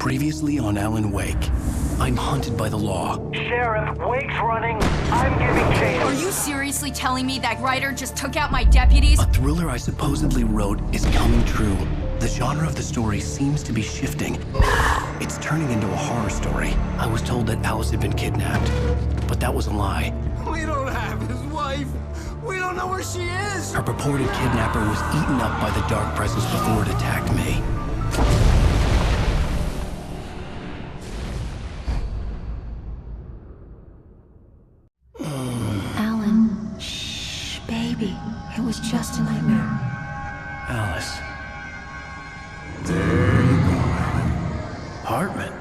Previously on Alan Wake. I'm hunted by the law. Sheriff, Wake's running. I'm giving chase. Are you seriously telling me that writer just took out my deputies? A thriller I supposedly wrote is coming true. The genre of the story seems to be shifting. It's turning into a horror story. I was told that Alice had been kidnapped, but that was a lie. We don't have his wife. We don't know where she is. Her purported kidnapper was eaten up by the dark presence before it attacked me. Alan, shh, baby. It was just a nightmare. Alice. There you go, Alan. Hartman.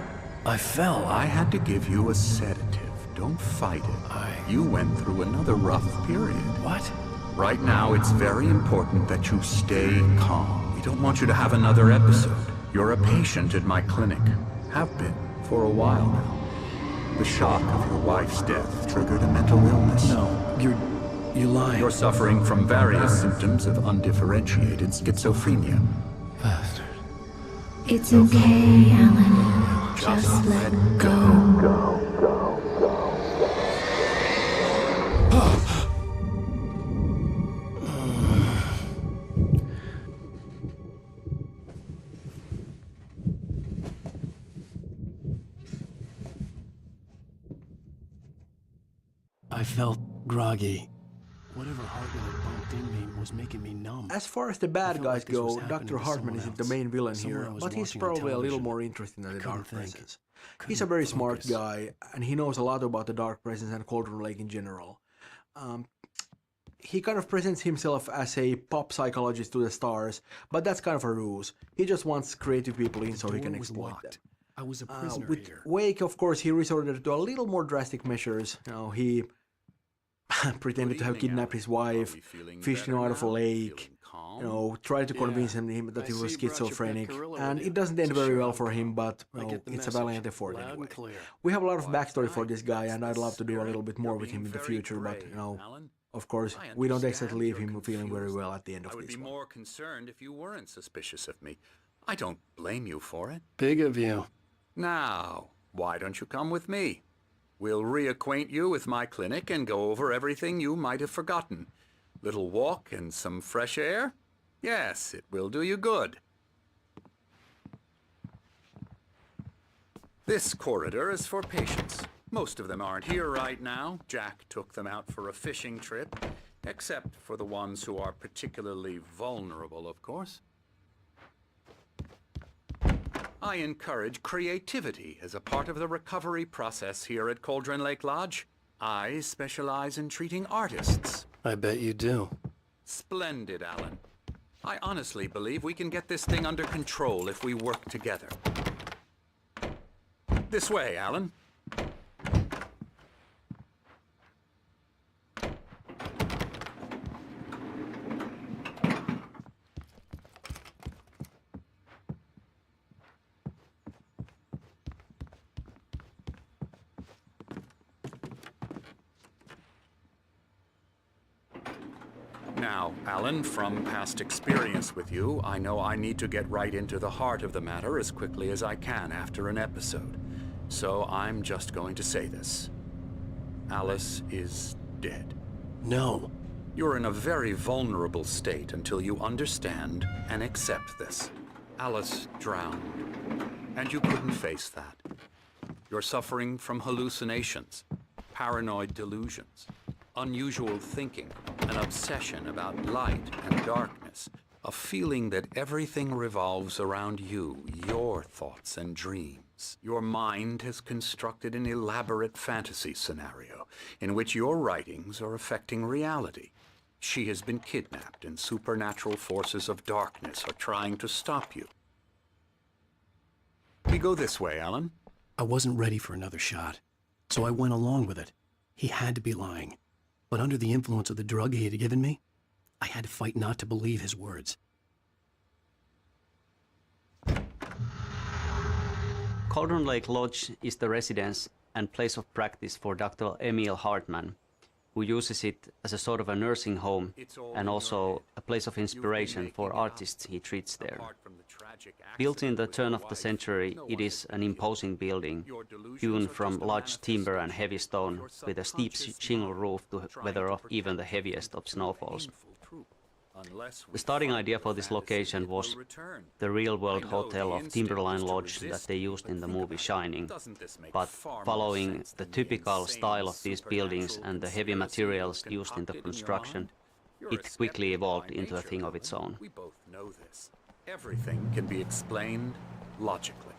I fell. I had to give you a sedative. Don't fight it. You went through another rough period. What? Right now, it's very important that you stay calm. We don't want you to have another episode. You're a patient at my clinic. Have been for a while now. The shock of your wife's death triggered a mental illness. No, you're lying. You're suffering from various symptoms of undifferentiated schizophrenia. Bastard. It's okay, Alan. Just let go. I felt groggy. Whatever Hartman had bumped in me was making me numb. As far as the bad guys like this was go, happening Dr. to Hartman someone isn't the else. main villain Someone here, I was but he's watching on probably a little television. more interesting than the Couldn't Dark think. Presence. He's Couldn't a very smart focus. guy, and he knows a lot about the Dark Presence and Cauldron Lake in general. He kind of presents himself as a pop psychologist to the stars, but that's kind of a ruse. He just wants creative people in so he can Door was exploit them. locked. I was a prisoner With here. Wake, of course, he resorted to a little more drastic measures. He pretended to have kidnapped his wife, fished him out of a lake, tried to convince him that he was schizophrenic, and it doesn't end very well for him, but it's a valiant effort anyway. We have a lot of backstory for this guy, and I'd love to do a little bit more with him in the future, but of course, we don't exactly leave him feeling very well at the end of I would this be one. more concerned if you weren't suspicious of me. I don't blame you for it. Big of you. Now, why don't you come with me? We'll reacquaint you with my clinic and go over everything you might have forgotten. Little walk and some fresh air? Yes, it will do you good. This corridor is for patients. Most of them aren't here right now. Jack took them out for a fishing trip, except for the ones who are particularly vulnerable, of course. I encourage creativity as a part of the recovery process here at Cauldron Lake Lodge. I specialize in treating artists. I bet you do. Splendid, Alan. I honestly believe we can get this thing under control if we work together. This way, Alan. Now, Alan, from past experience with you, I know I need to get right into the heart of the matter as quickly as I can after an episode. So I'm just going to say this. Alice is dead. No. You're in a very vulnerable state until you understand and accept this. Alice drowned, and you couldn't face that. You're suffering from hallucinations, paranoid delusions, unusual thinking, an obsession about light and darkness, a feeling that everything revolves around you, your thoughts and dreams. Your mind has constructed an elaborate fantasy scenario in which your writings are affecting reality. She has been kidnapped and supernatural forces of darkness are trying to stop you. We go this way, Alan. I wasn't ready for another shot, so I went along with it. He had to be lying. But under the influence of the drug he had given me, I had to fight not to believe his words. Cauldron Lake Lodge is the residence and place of practice for Dr. Emil Hartman, who uses it as a sort of a nursing home and also a place of inspiration for artists he treats there. Built in the turn of the century, it is an imposing building, hewn from large timber and heavy stone, with a steep shingle roof to weather off even the heaviest of snowfalls. The starting idea for this location was the real-world hotel of Timberline Lodge that they used in the movie Shining, but following the typical style of these buildings and the heavy materials used in the construction, it quickly evolved into a thing of its own. We both know this. Everything can be explained logically.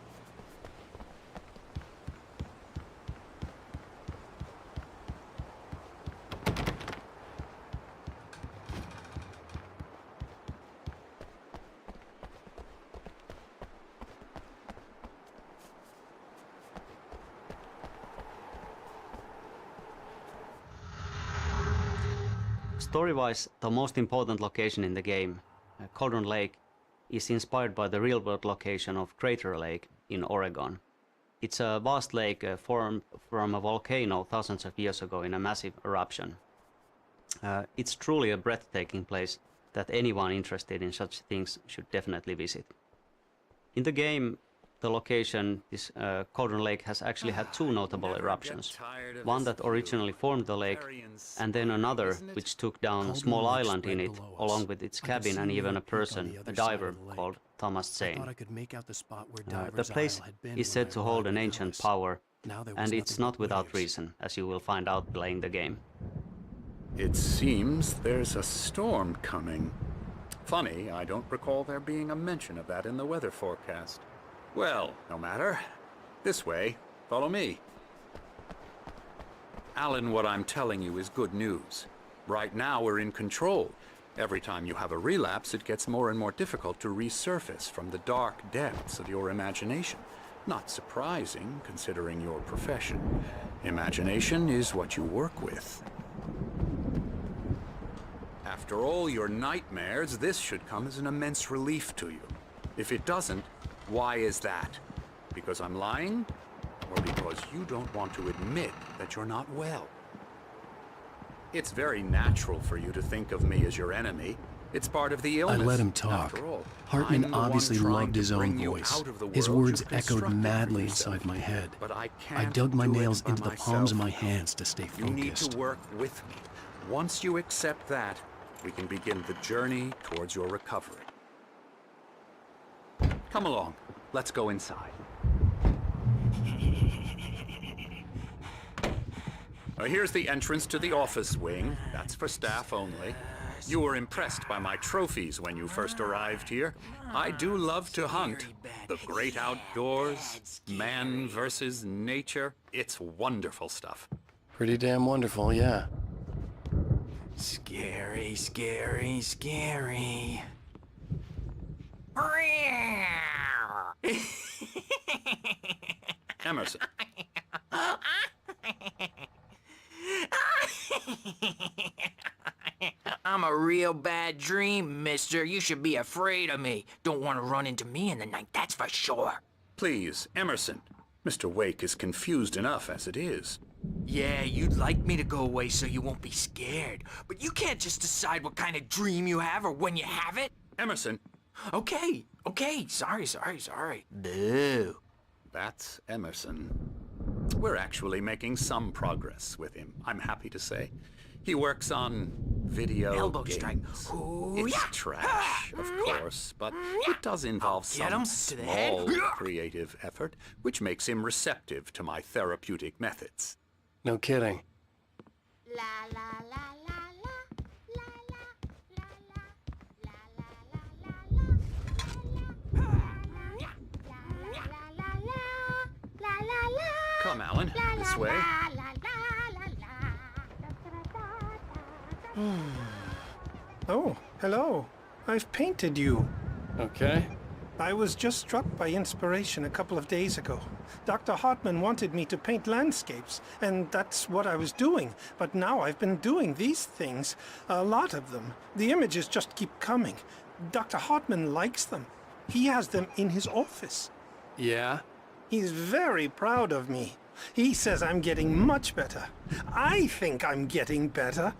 Story-wise, the most important location in the game, Cauldron Lake, is inspired by the real-world location of Crater Lake in Oregon. It's a vast lake formed from a volcano thousands of years ago in a massive eruption. It's truly a breathtaking place that anyone interested in such things should definitely visit. In the game, the location, this Cauldron Lake, has actually had two notable eruptions. One that originally formed the lake, and then another which took down a small island in it, along with its cabin and even a person, a diver called Thomas Zane. The place is said to hold an ancient power, and it's not without reason, as you will find out playing the game. It seems there's a storm coming. Funny, I don't recall there being a mention of that in the weather forecast. Well, no matter. This way. Follow me. Alan, what I'm telling you is good news. Right now we're in control. Every time you have a relapse, it gets more and more difficult to resurface from the dark depths of your imagination. Not surprising, considering your profession. Imagination is what you work with. After all your nightmares, this should come as an immense relief to you. If it doesn't, why is that? Because I'm lying? Or because you don't want to admit that you're not well? It's very natural for you to think of me as your enemy. It's part of the illness. I let him talk. After all, Hartman obviously loved his own voice. His words echoed madly inside my head. But I dug my nails into the palms of my hands to stay You need focused. to work with me. Once you accept that, we can begin the journey towards your recovery. Come along. Let's go inside. Here's the entrance to the office wing. That's for staff only. You were impressed by my trophies when you first arrived here. I do love to hunt. The great outdoors, man versus nature. It's wonderful stuff. Pretty damn wonderful, yeah. Scary, scary, scary. Emerson. I'm a real bad dream, mister. You should be afraid of me. Don't want to run into me in the night, that's for sure. Please, Emerson. Mr. Wake is confused enough as it is. Yeah, you'd like me to go away so you won't be scared. But you can't just decide what kind of dream you have or when you have it. Emerson. Okay, sorry. Boo. That's Emerson. We're actually making some progress with him, I'm happy to say. He works on video Elbow games. strike. Ooh, It's yeah. trash, of course, but it does involve Get him some to the head. small creative effort, which makes him receptive to my therapeutic methods. No kidding. La la la la la la la. Come, Alan, this way. Oh, hello. I've painted you. Okay. I was just struck by inspiration a couple of days ago. Dr. Hartman wanted me to paint landscapes, and that's what I was doing. But now I've been doing these things, a lot of them. The images just keep coming. Dr. Hartman likes them. He has them in his office. Yeah? He's very proud of me. He says I'm getting much better. I think I'm getting better.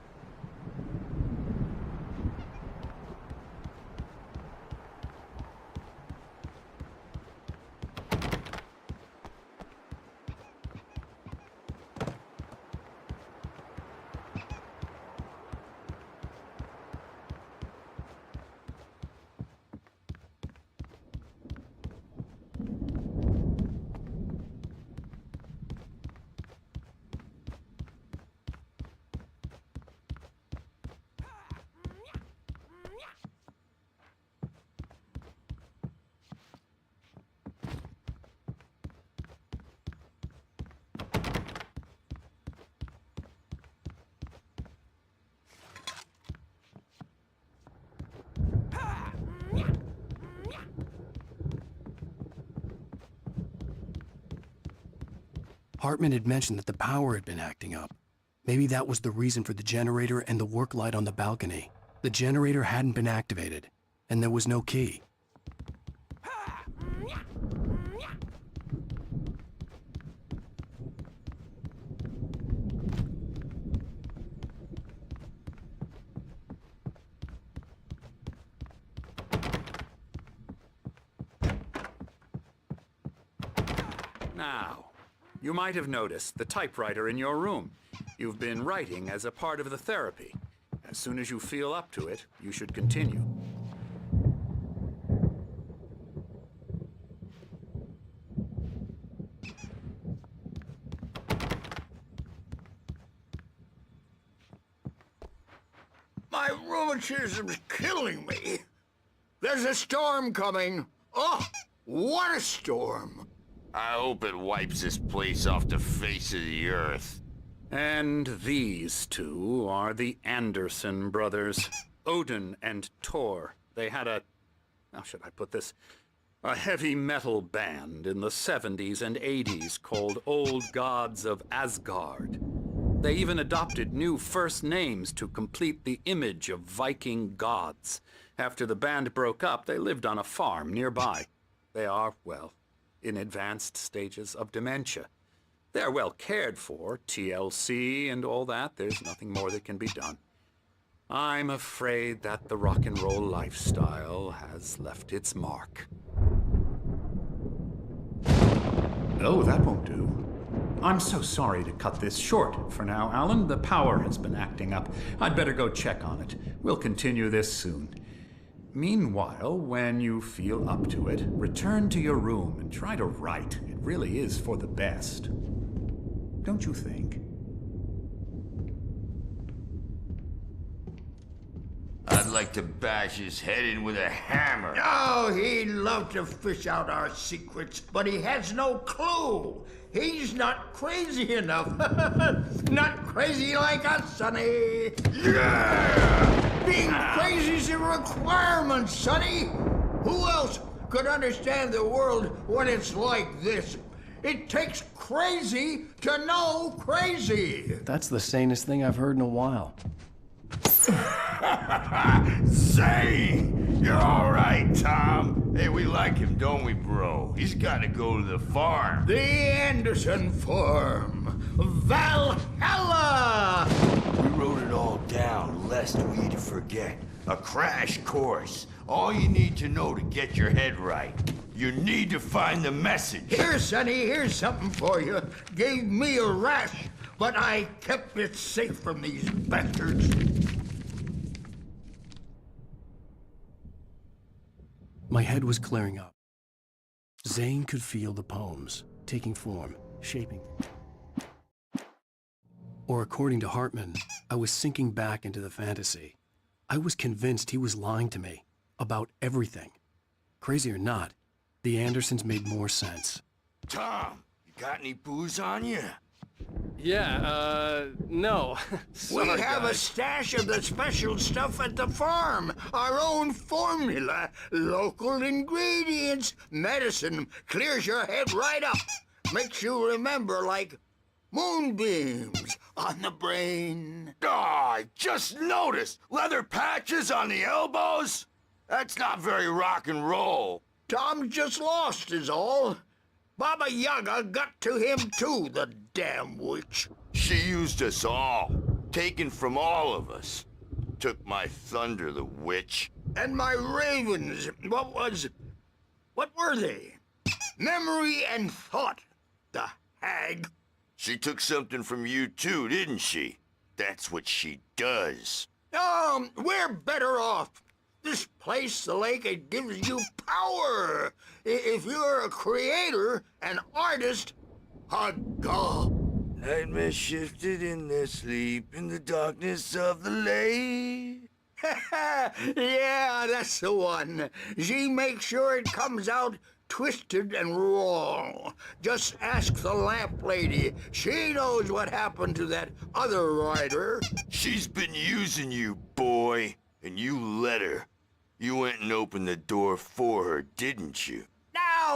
Hartman had mentioned that the power had been acting up. Maybe that was the reason for the generator and the work light on the balcony. The generator hadn't been activated, and there was no key. Now, you might have noticed the typewriter in your room. You've been writing as a part of the therapy. As soon as you feel up to it, you should continue. My rheumatism's killing me. There's a storm coming. Oh, what a storm. I hope it wipes this place off the face of the earth. And these two are the Anderson brothers, Odin and Tor. They had how should I put this? A heavy metal band in the 70s and 80s called Old Gods of Asgard. They even adopted new first names to complete the image of Viking gods. After the band broke up, they lived on a farm nearby. They are, well, in advanced stages of dementia. They're well cared for, TLC and all that. There's nothing more that can be done. I'm afraid that the rock and roll lifestyle has left its mark. Oh, that won't do. I'm so sorry to cut this short for now, Alan. The power has been acting up. I'd better go check on it. We'll continue this soon. Meanwhile, when you feel up to it, return to your room and try to write. It really is for the best. Don't you think? I'd like to bash his head in with a hammer. Oh, he'd love to fish out our secrets, but he has no clue. He's not crazy enough. Not crazy like us, Sonny. Yeah! Being crazy's a requirement, Sonny. Who else could understand the world when it's like this? It takes crazy to know crazy. That's the sanest thing I've heard in a while. Zane! You're all right, Tom. Hey, we like him, don't we, bro? He's got to go to the farm. The Anderson farm. Valhalla! We wrote it all down, lest we forget. A crash course. All you need to know to get your head right. You need to find the message. Here, Sonny, here's something for you. Gave me a rash, but I kept it safe from these bastards. My head was clearing up. Zane could feel the poems taking form, shaping. Or according to Hartman, I was sinking back into the fantasy. I was convinced he was lying to me about everything. Crazy or not, the Andersons made more sense. Tom, you got any booze on you? Yeah, no. We have a stash of the special stuff at the farm. Our own formula. Local ingredients. Medicine clears your head right up. Makes you remember like moonbeams on the brain. Oh, I just noticed. Leather patches on the elbows? That's not very rock and roll. Tom just lost is all. Baba Yaga got to him too, the damn witch. She used us all. Taken from all of us. Took my thunder, the witch. And my ravens. What were they? Memory and thought, the hag. She took something from you too, didn't she? That's what she does. We're better off. This place, the lake, it gives you power. If you're a creator, an artist, a god. Nightmare shifted in their sleep in the darkness of the lake. Yeah, that's the one. She makes sure it comes out twisted and wrong. Just ask the lamp lady. She knows what happened to that other writer. She's been using you, boy, and you let her. You went and opened the door for her, didn't you?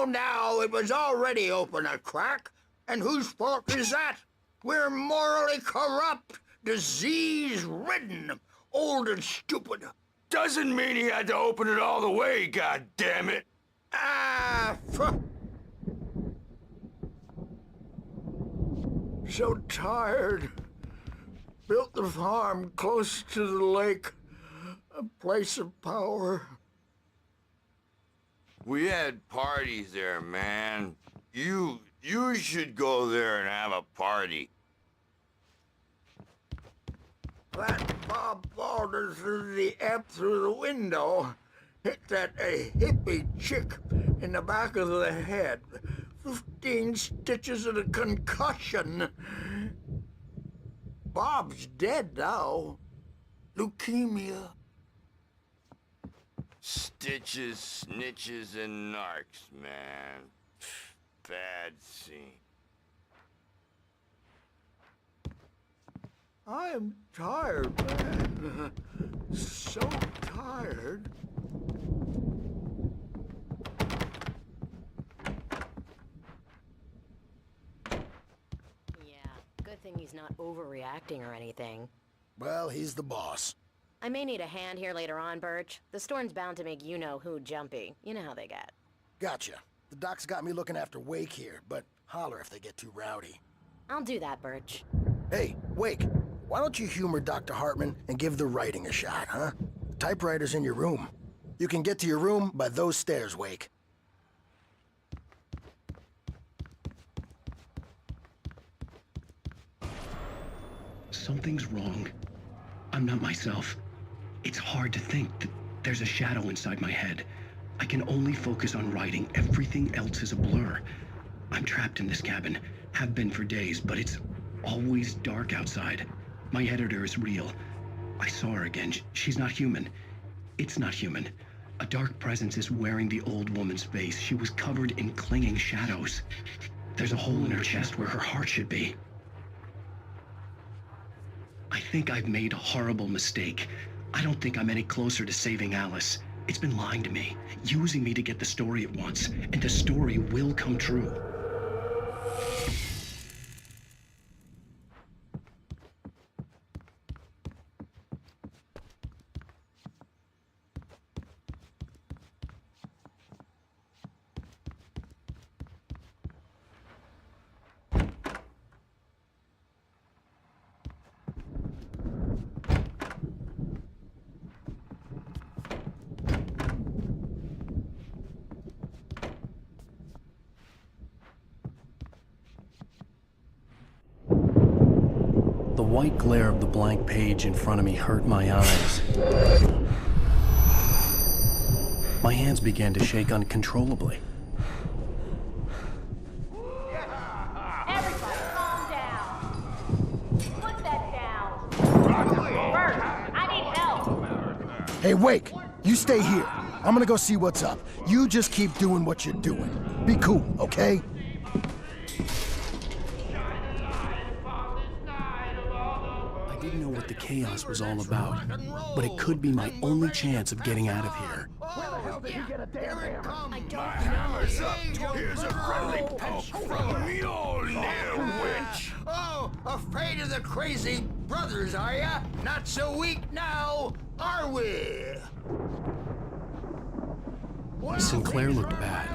Now, it was already open a crack. And whose fault is that? We're morally corrupt, disease-ridden, old and stupid. Doesn't mean he had to open it all the way, goddammit! So tired. Built the farm close to the lake, a place of power. We had parties there, man. You should go there and have a party. That Bob Balder threw the app through the window, hit that hippie chick in the back of the head. 15 stitches and a concussion. Bob's dead now. Leukemia. Stitches, snitches, and narcs, man. Bad scene. I am tired, man. So tired. Yeah, good thing he's not overreacting or anything. Well, he's the boss. I may need a hand here later on, Birch. The storm's bound to make you-know-who jumpy. You know how they get. Gotcha. The doc's got me looking after Wake here, but holler if they get too rowdy. I'll do that, Birch. Hey, Wake, why don't you humor Dr. Hartman and give the writing a shot, huh? The typewriter's in your room. You can get to your room by those stairs, Wake. Something's wrong. I'm not myself. It's hard to think that there's a shadow inside my head. I can only focus on writing. Everything else is a blur. I'm trapped in this cabin. Have been for days, but it's always dark outside. My editor is real. I saw her again. She's not human. It's not human. A dark presence is wearing the old woman's face. She was covered in clinging shadows. There's a hole in her chest where her heart should be. I think I've made a horrible mistake. I don't think I'm any closer to saving Alice. It's been lying to me, using me to get the story it wants, and the story will come true. The white glare of the blank page in front of me hurt my eyes. My hands began to shake uncontrollably. Everybody, calm down. Put that down. Bert, I need help. Hey, Wake, you stay here. I'm gonna go see what's up. You just keep doing what you're doing. Be cool, okay? I didn't know what the chaos was all about, but it could be my only chance of getting out of here. Where the hell did you get a damn hammer? I don't My hammer's up. Here's a friendly pinch from Mjolnir, witch. Oh, afraid of the crazy brothers, are ya? Not so weak now, are we? Sinclair looked bad.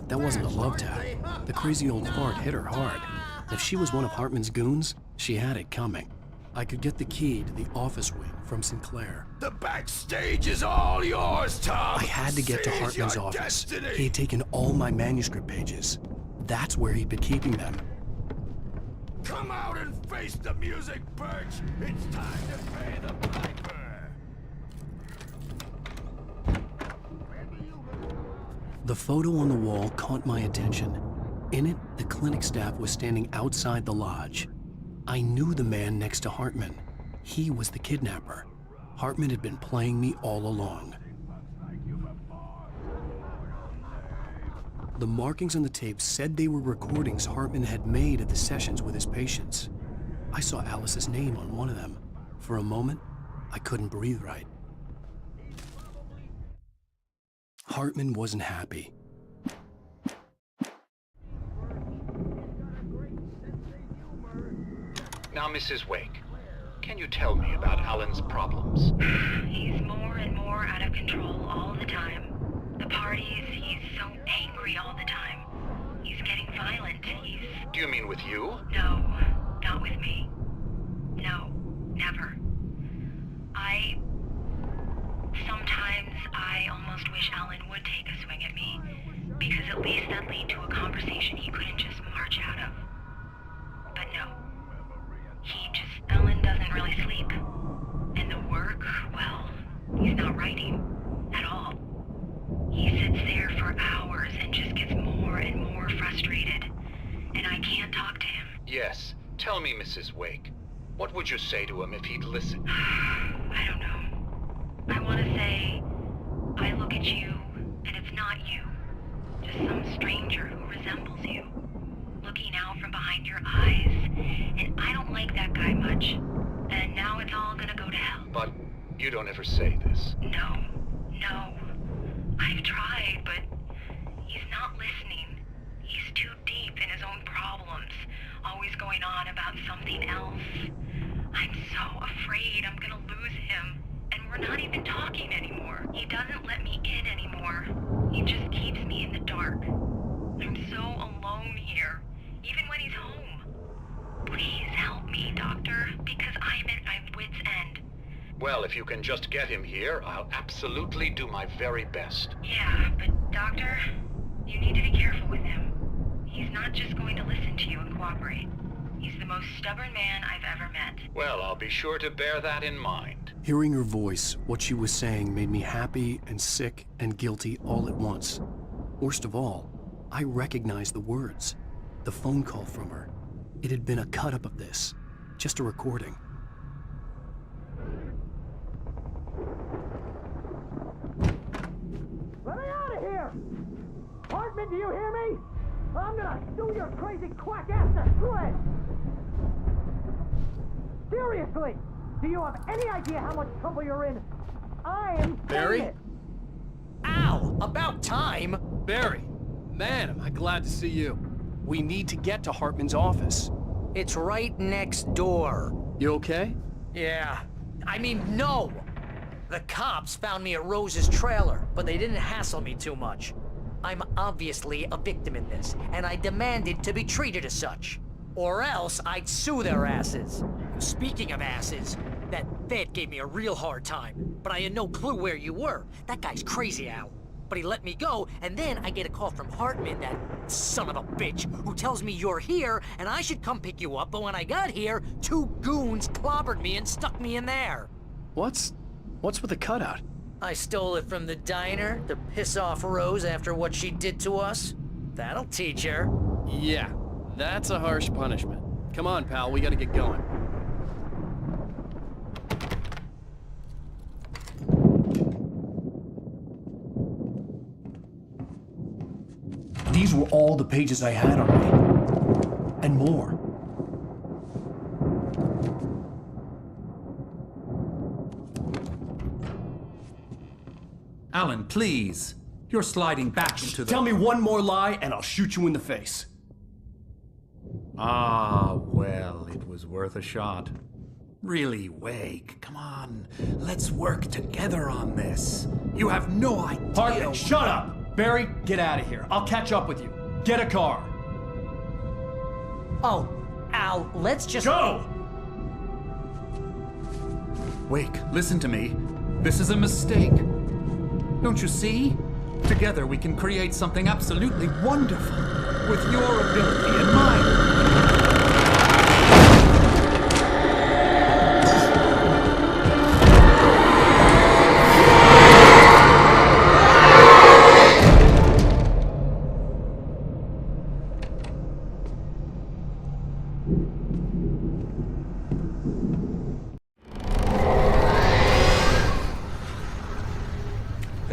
That wasn't a love tap. The crazy old fart hit her hard. If she was one of Hartman's goons, she had it coming. I could get the key to the office wing from Sinclair. The backstage is all yours, Tom. I had to get to Seize Hartman's your office. destiny. He had taken all my manuscript pages. That's where he'd been keeping them. Come out and face the music, Birch. It's time to pay the piper. The photo on the wall caught my attention. In it, the clinic staff was standing outside the lodge. I knew the man next to Hartman. He was the kidnapper. Hartman had been playing me all along. The markings on the tape said they were recordings Hartman had made at the sessions with his patients. I saw Alice's name on one of them. For a moment, I couldn't breathe right. Hartman wasn't happy. Now, Mrs. Wake, can you tell me about Alan's problems? He's more and more out of control all the time. The parties, he's so angry all the time. He's getting violent. Do you mean with you? No, not with me. No, never. Sometimes I almost wish Alan would take a swing at me, because at least that'd lead to a conversation he couldn't just march out of. But no. Alan doesn't really sleep. And the work, well, he's not writing at all. He sits there for hours and just gets more and more frustrated. And I can't talk to him. Yes. Tell me, Mrs. Wake. What would you say to him if he'd listen? I don't know. I want to say, I look at you, and it's not you. Just some stranger who resembles you. Looking out from behind your eyes, and I don't like that guy much. And now it's all gonna go to hell. But you don't ever say this. No. I've tried, but he's not listening. He's too deep in his own problems, always going on about something else. I'm so afraid I'm gonna lose him, and we're not even talking anymore. He doesn't let me in anymore. He just keeps me in the dark. I'm so alone here, even when he's home. Please help me, Doctor, because I'm at my wit's end. Well, if you can just get him here, I'll absolutely do my very best. Yeah, but Doctor, you need to be careful with him. He's not just going to listen to you and cooperate. He's the most stubborn man I've ever met. Well, I'll be sure to bear that in mind. Hearing her voice, what she was saying made me happy and sick and guilty all at once. Worst of all, I recognized the words. The phone call from her. It had been a cut-up of this. Just a recording. Let me out of here! Hartman, do you hear me? I'm gonna sue your crazy quack ass to shreds! Seriously! Do you have any idea how much trouble you're in? I am Barry? saying it. Ow! About time! Barry, man, am I glad to see you. We need to get to Hartman's office. It's right next door. You okay? Yeah. I mean, no! The cops found me at Rose's trailer, but they didn't hassle me too much. I'm obviously a victim in this, and I demanded to be treated as such. Or else I'd sue their asses. Speaking of asses, that Fed gave me a real hard time, but I had no clue where you were. That guy's crazy, Al. But he let me go, and then I get a call from Hartman, that son of a bitch, who tells me you're here, and I should come pick you up, but when I got here, 2 goons clobbered me and stuck me in there. What's with the cutout? I stole it from the diner to piss off Rose after what she did to us. That'll teach her. Yeah, that's a harsh punishment. Come on, pal, we gotta get going. These were all the pages I had on me. And more. Alan, please. You're sliding back into the... Tell me one more lie and I'll shoot you in the face. Ah, well, it was worth a shot. Really, Wake, come on. Let's work together on this. You have no idea... Hartman, shut up! Barry, get out of here. I'll catch up with you. Get a car. Oh, Al, let's just... Go! Wake, listen to me. This is a mistake. Don't you see? Together we can create something absolutely wonderful. With your ability and mine.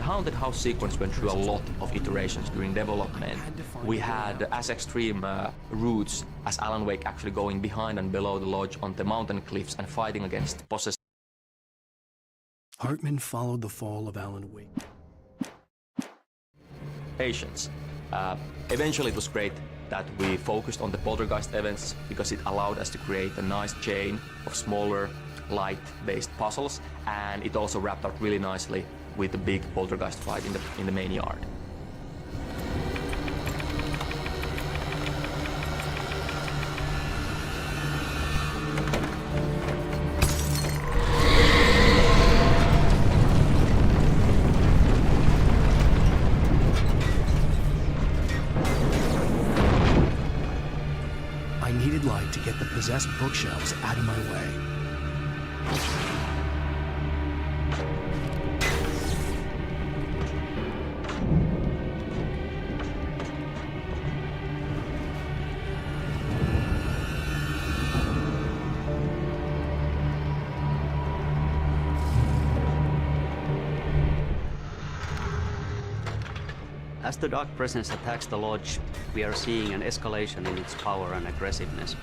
Haunted House sequence went through a lot of iterations during development. We had as extreme routes as Alan Wake actually going behind and below the lodge on the mountain cliffs and fighting against possessed. Hartman followed the fall of Alan Wake. Patience. Eventually it was great that we focused on the poltergeist events because it allowed us to create a nice chain of smaller, light-based puzzles, and it also wrapped up really nicely with the big poltergeist fight in the main yard. I needed light to get the possessed bookshelves out of my way. As the dark presence attacks the lodge, we are seeing an escalation in its power and aggressiveness.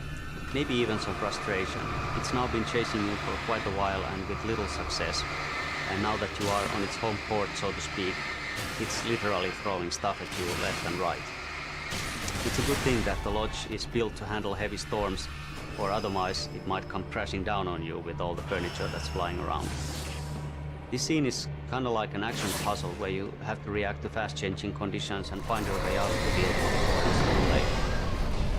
Maybe even some frustration. It's now been chasing you for quite a while and with little success. And now that you are on its home court, so to speak, it's literally throwing stuff at you left and right. It's a good thing that the lodge is built to handle heavy storms, or otherwise it might come crashing down on you with all the furniture that's flying around. This scene is kind of like an action puzzle where you have to react to fast-changing conditions and find your way out of the building. Stone Lake.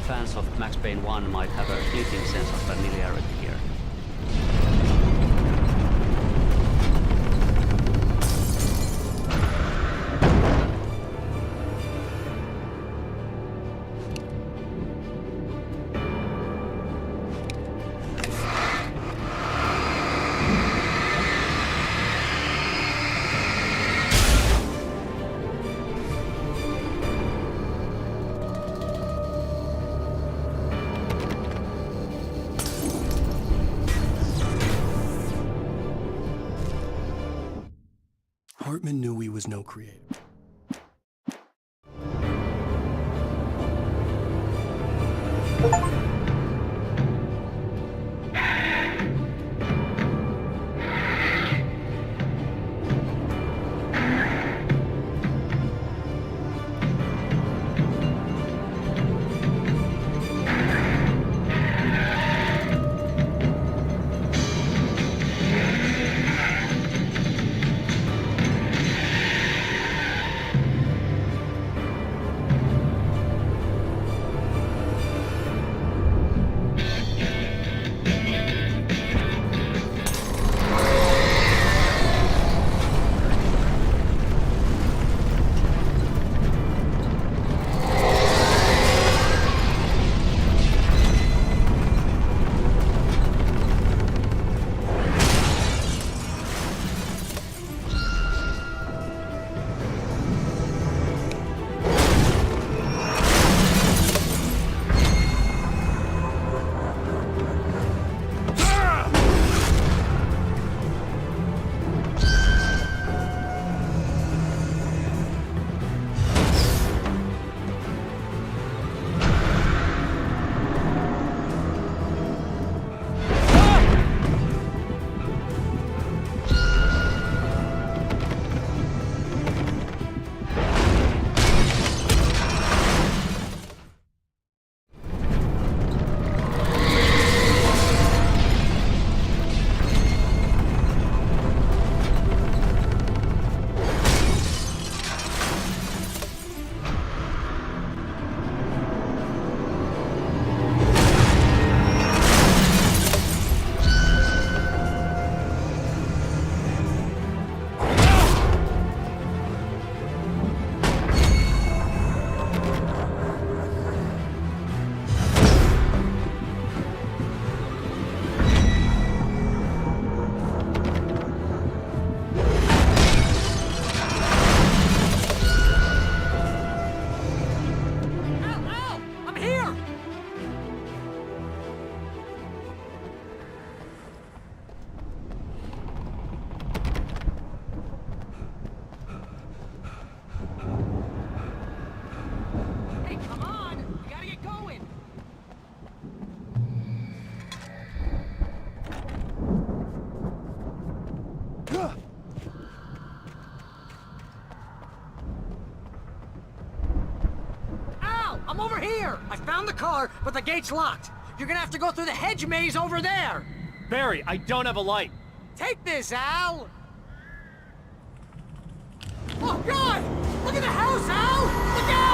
Fans of Max Payne 1 might have a fleeting sense of familiarity here. Hartman knew he was no creative. I'm over here! I found the car, but the gate's locked. You're gonna have to go through the hedge maze over there! Barry, I don't have a light. Take this, Al! Oh, God! Look at the house, Al! Look out!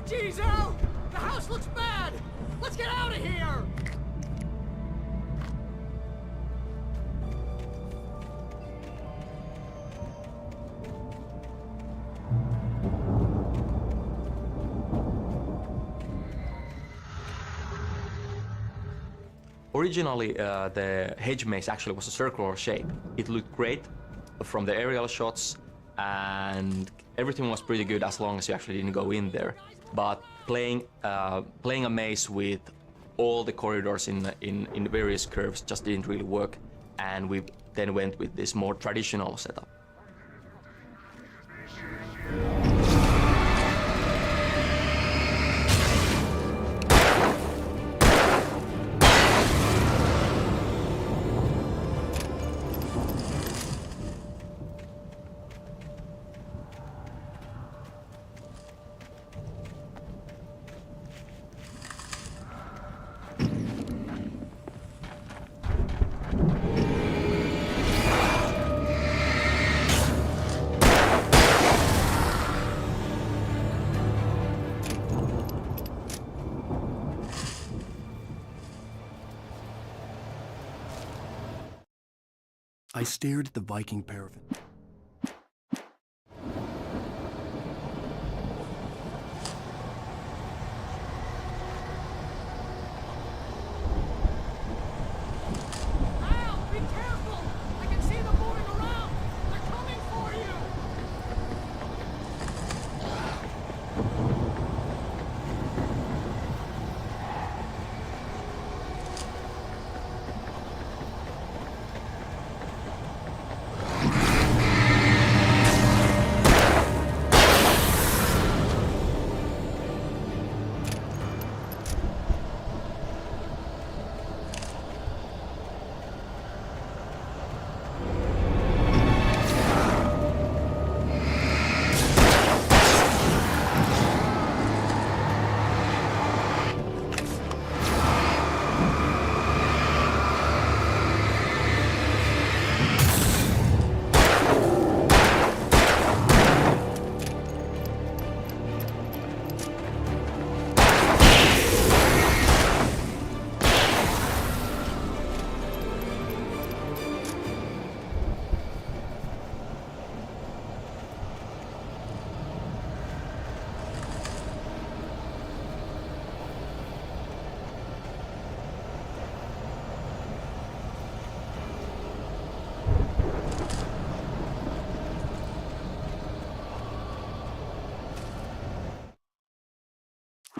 Jeez, Al! The house looks bad! Let's get out of here! Originally, the hedge maze actually was a circular shape. It looked great from the aerial shots, and everything was pretty good as long as you actually didn't go in there. But playing a maze with all the corridors in various curves just didn't really work, and we then went with this more traditional setup. I stared at the Viking paraffin. Al, be careful! I can see them moving around! They're coming for you!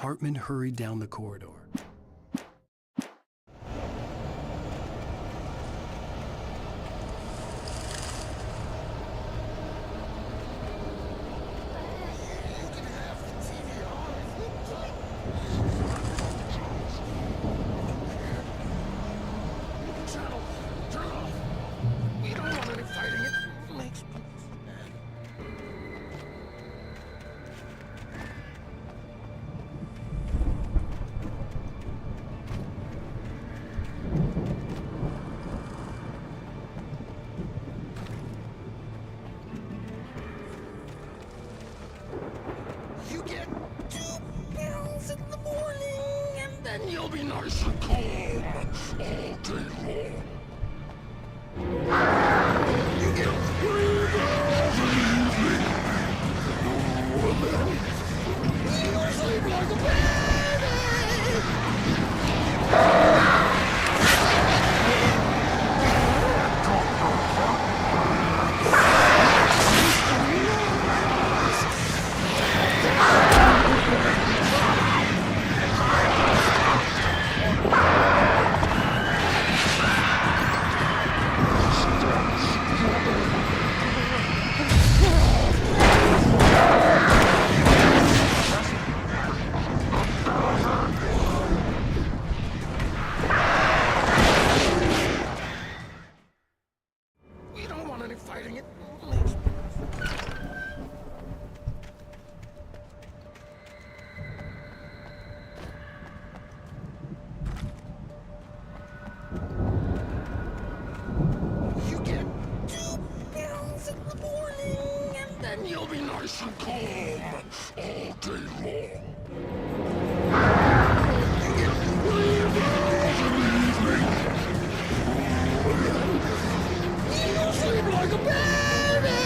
Hartman hurried down the corridor. You'll be nice and calm all day long. You get 3 girls an evening. And then you sleep like a baby. You'll be nice and calm all day long. You get 3 girls an evening. You sleep like a baby.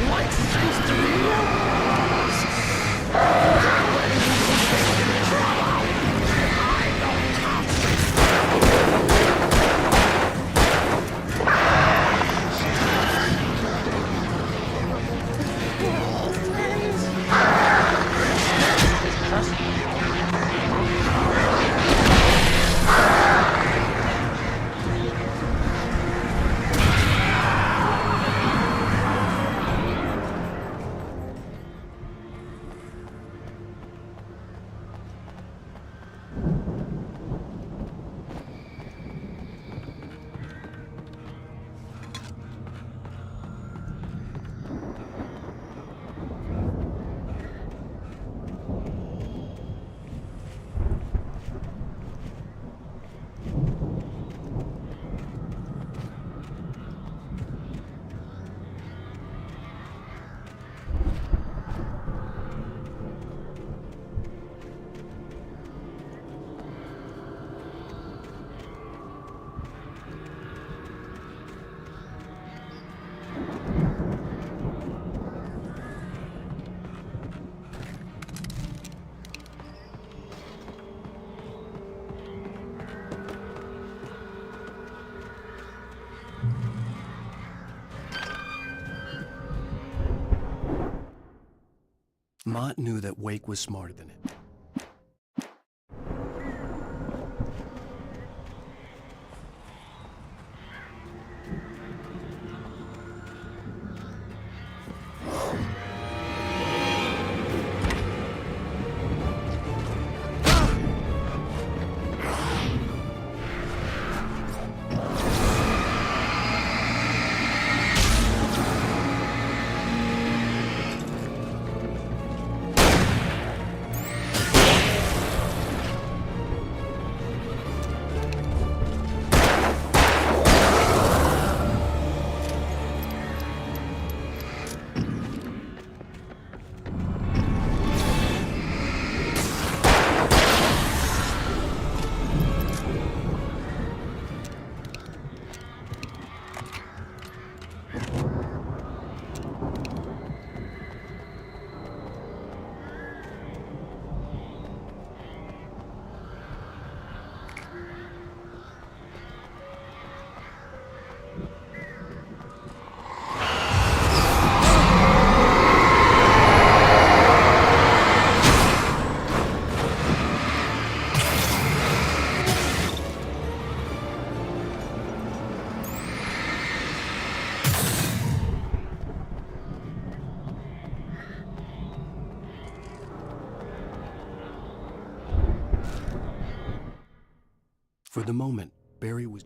Like sense to me. Mott knew that Wake was smarter than him. For the moment, Barry was...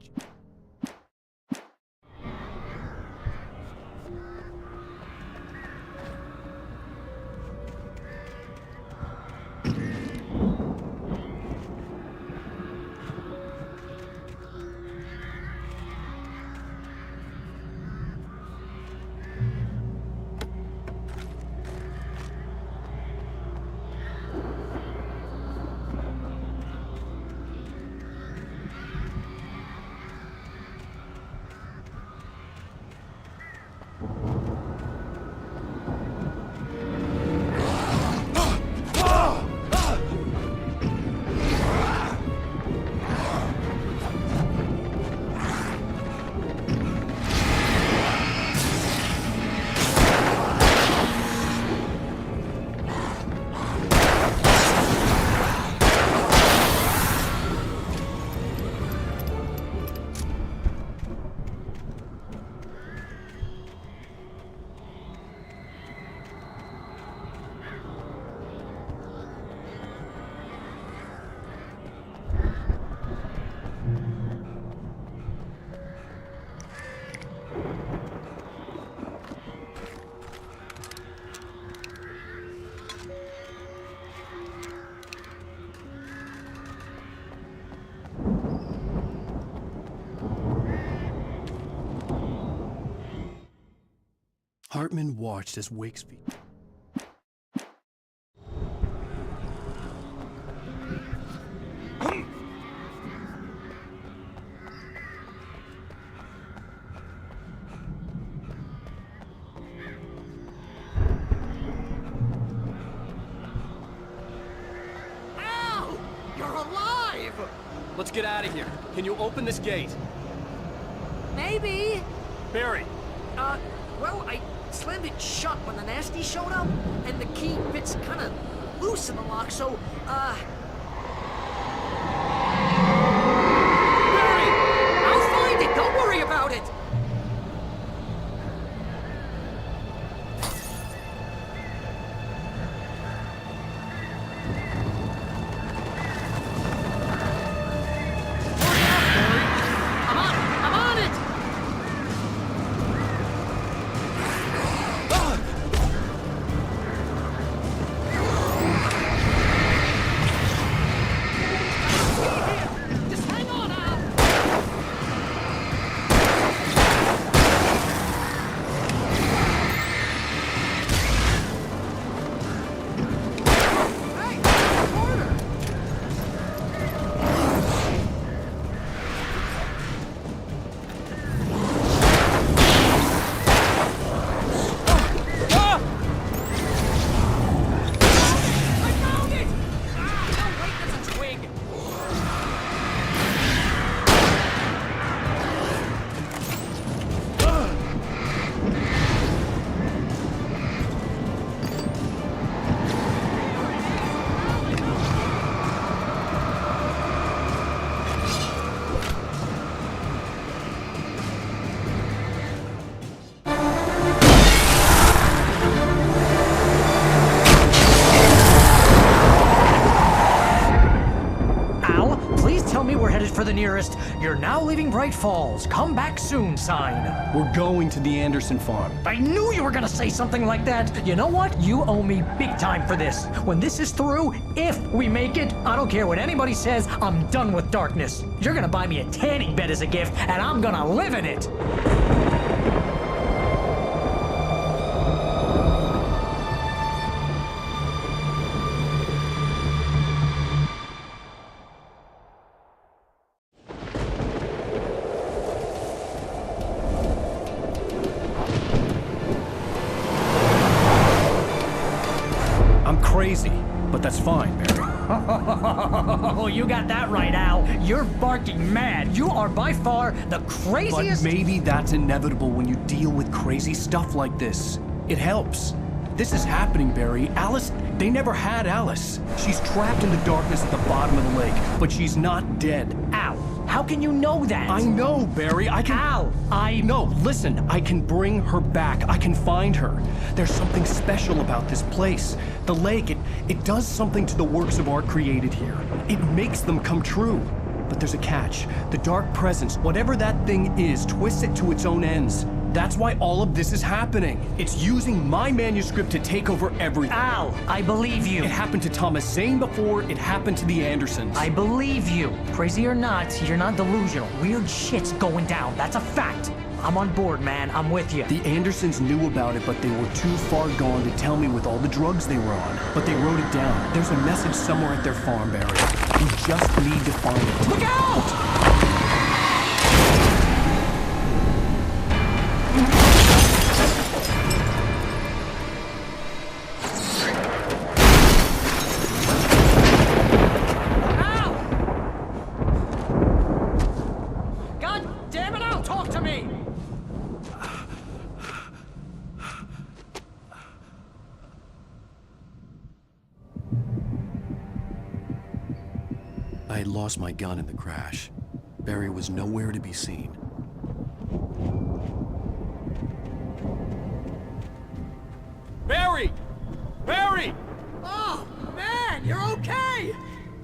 Hartman watched as Wakefield... Al! You're alive! Let's get out of here. Can you open this gate? Maybe. Barry! Well, I slammed it shut when the nasty showed up, and the key fits kind of loose in the lock, so, Barry! I'll find it! Don't worry about it! I'm on it! Just hang on, Al! Hey, corner! I found it! No, wait, that's a twig! Al, please tell me we're headed for the nearest "You're now leaving Bright Falls. Come back soon" sign. We're going to the Anderson farm. I knew you were gonna say something like that. You know what? You owe me big time for this. When this is through, if we make it, I don't care what anybody says, I'm done with darkness. You're gonna buy me a tanning bed as a gift, and I'm gonna live in it. I'm crazy, but that's fine, Barry. Oh, you got that right, Al. You're barking mad. You are by far the craziest... But maybe that's inevitable when you deal with crazy stuff like this. It helps. This is happening, Barry. Alice, they never had Alice. She's trapped in the darkness at the bottom of the lake, but she's not dead. Al, how can you know that? I know, Barry. I can... Al, No, listen. I can bring her back. I can find her. There's something special about this place. The lake, it does something to the works of art created here. It makes them come true. But there's a catch. The Dark Presence, whatever that thing is, twists it to its own ends. That's why all of this is happening. It's using my manuscript to take over everything. Al, I believe you. It happened to Thomas Zane before it happened to the Andersons. I believe you. Crazy or not, you're not delusional. Weird shit's going down. That's a fact. I'm on board, man. I'm with you. The Andersons knew about it, but they were too far gone to tell me with all the drugs they were on. But they wrote it down. There's a message somewhere at their farm, Barry. We just need to find it. Look out! I had lost my gun in the crash. Barry was nowhere to be seen. Barry! Barry! Oh, man, you're okay!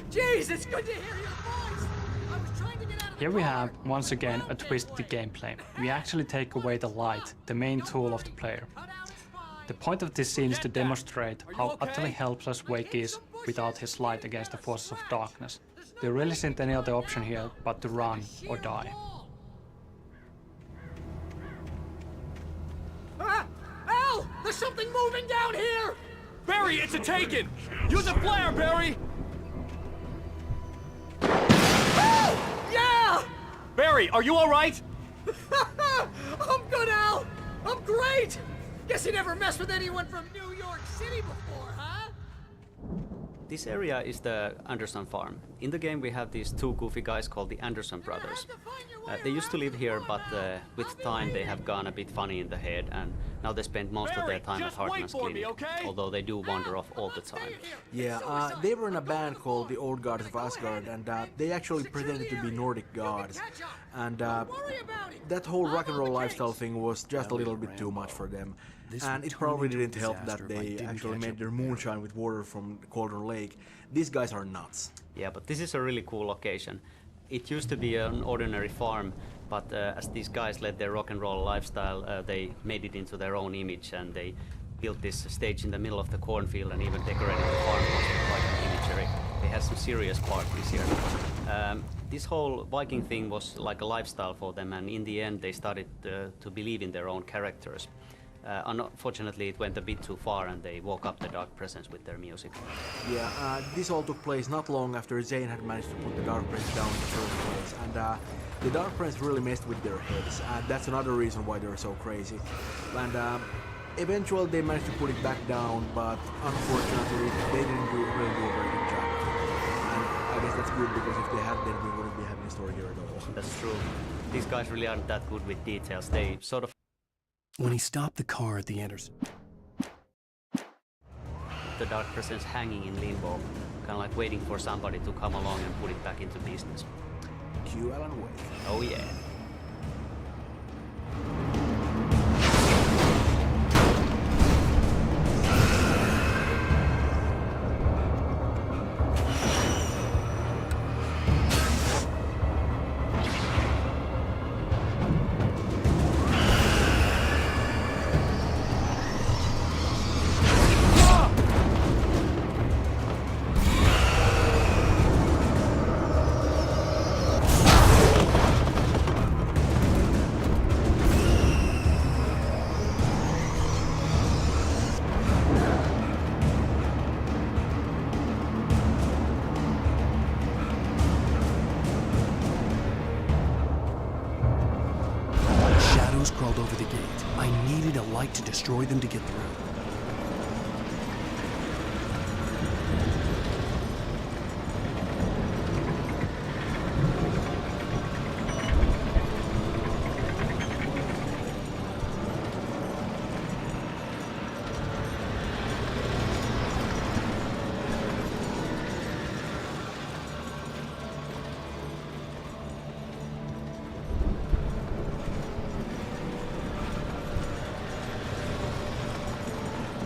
Jeez, it's good to hear your voice! I was trying to get out of the Here we have, once again, a twist to the gameplay. We actually take away the light, the main tool of the player. The point of this scene is to demonstrate how utterly helpless Wake is without his light against the forces of darkness. There really isn't any other option here but to run or die. Ah! Al! There's something moving down here! Barry, it's a taken! Use a flare, Barry! Oh! Yeah! Barry, are you alright? I'm good, Al! I'm great! Guess you never messed with anyone from New York City before, huh? This area is the Anderson farm. In the game we have these two goofy guys called the Anderson brothers. They used to live here, but with time they have gone a bit funny in the head, and now they spend most of their time at Hartman's clinic, although they do wander off all the time. Yeah, they were in a band called the Old Gods of Asgard, and they actually pretended to be Nordic gods. And that whole rock and roll lifestyle thing was just a little bit too much for them. And it probably didn't help that they actually made their moonshine with water from Cauldron Lake. These guys are nuts. Yeah, but this is a really cool location. It used to be an ordinary farm, but as these guys led their rock and roll lifestyle, they made it into their own image, and they built this stage in the middle of the cornfield and even decorated the farmhouse with Viking imagery. They had some serious parties here. This whole Viking thing was like a lifestyle for them, and in the end they started to believe in their own characters. Unfortunately, it went a bit too far, and they woke up the Dark Presence with their music. Yeah, this all took place not long after Zane had managed to put the Dark Presence down in the first place, and the Dark Presence really messed with their heads, and that's another reason why they're so crazy. And eventually they managed to put it back down, but unfortunately they didn't really do a very good job. And I guess that's good, because if they had, then we wouldn't be having a story here at all. That's true. These guys really aren't that good with details. They sort of... When he stopped the car at the Anderson, the Dark Presence hanging in limbo, kind of like waiting for somebody to come along and put it back into business. Cue Alan Wake. Oh yeah. crawled over the gate. I needed a light to destroy them to get through.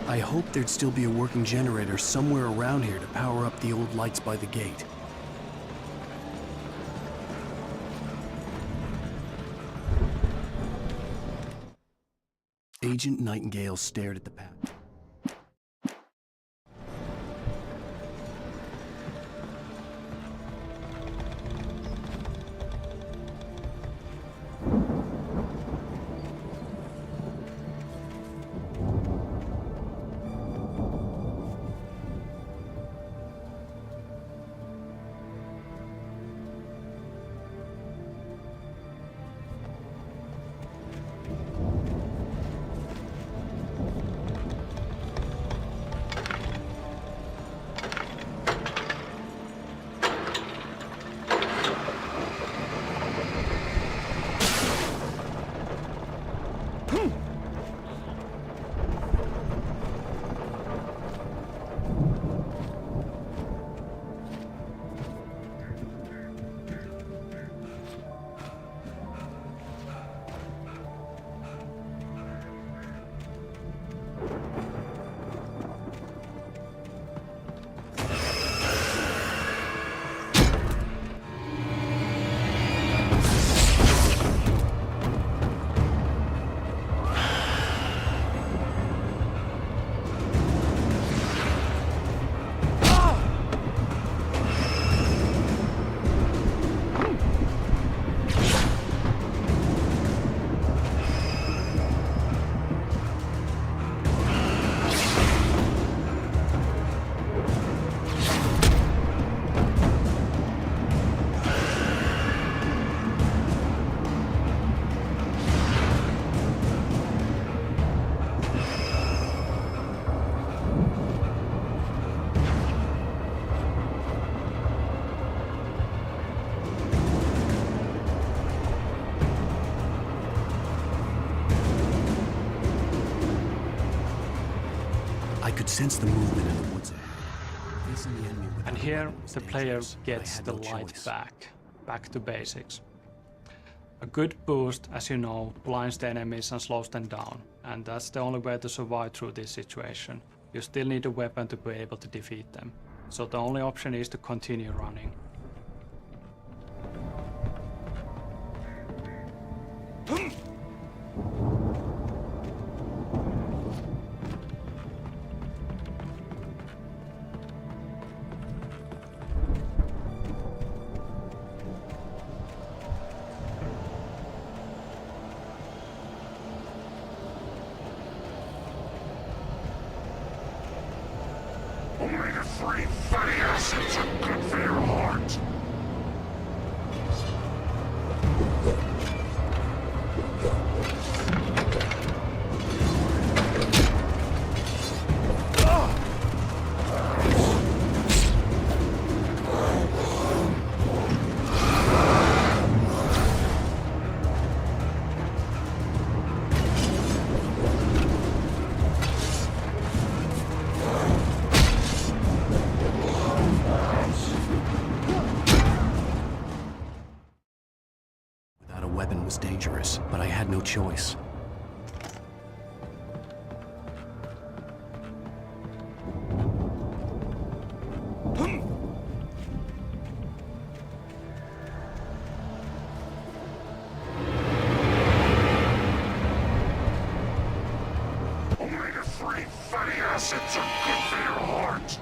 I hoped there'd still be a working generator somewhere around here to power up the old lights by the gate. Agent Nightingale stared at the path. I could sense the movement in the woods ahead. Facing the enemy without And here weapon was the player dangerous, but I gets had the no light choice. back to basics. A good boost, as you know, blinds the enemies and slows them down, and that's the only way to survive through this situation. You still need a weapon to be able to defeat them, so the only option is to continue running. Only the free fatty acids are good for your heart. Without a weapon was dangerous, but I had no choice. Only the free fatty acids are good for your heart.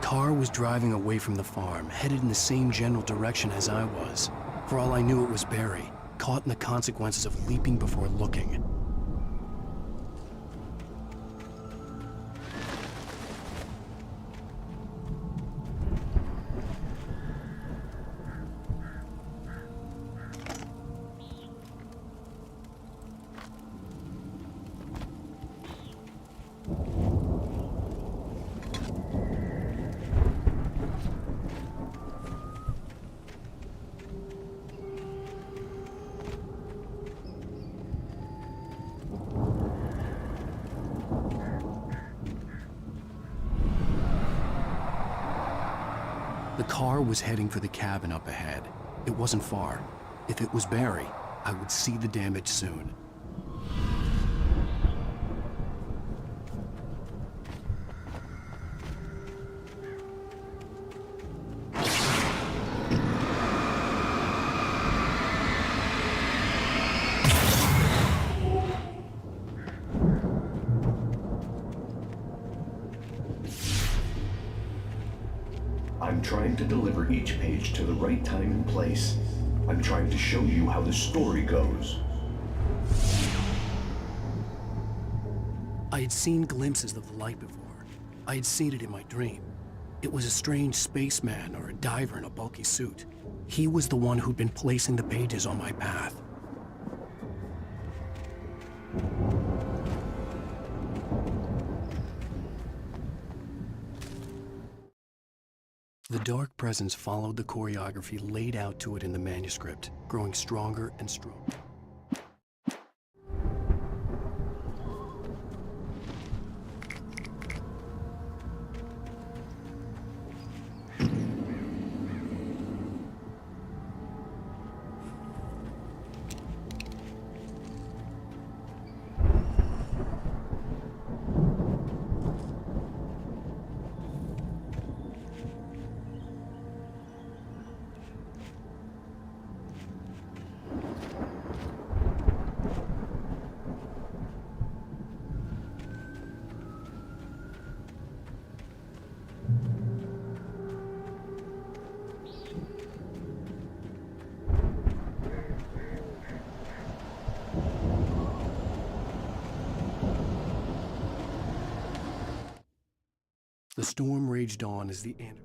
car was driving away from the farm, headed in the same general direction as I was. For all I knew, it was Barry, caught in the consequences of leaping before looking. The car was heading for the cabin up ahead. It wasn't far. If it was Barry, I would see the damage soon. I'm trying to deliver each page to the right time and place. I'm trying to show you how the story goes. I had seen glimpses of the light before. I had seen it in my dream. It was a strange spaceman or a diver in a bulky suit. He was the one who'd been placing the pages on my path. The dark presence followed the choreography laid out to it in the manuscript, growing stronger and stronger. The storm raged on as the end.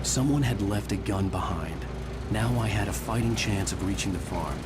Someone had left a gun behind. Now I had a fighting chance of reaching the farm.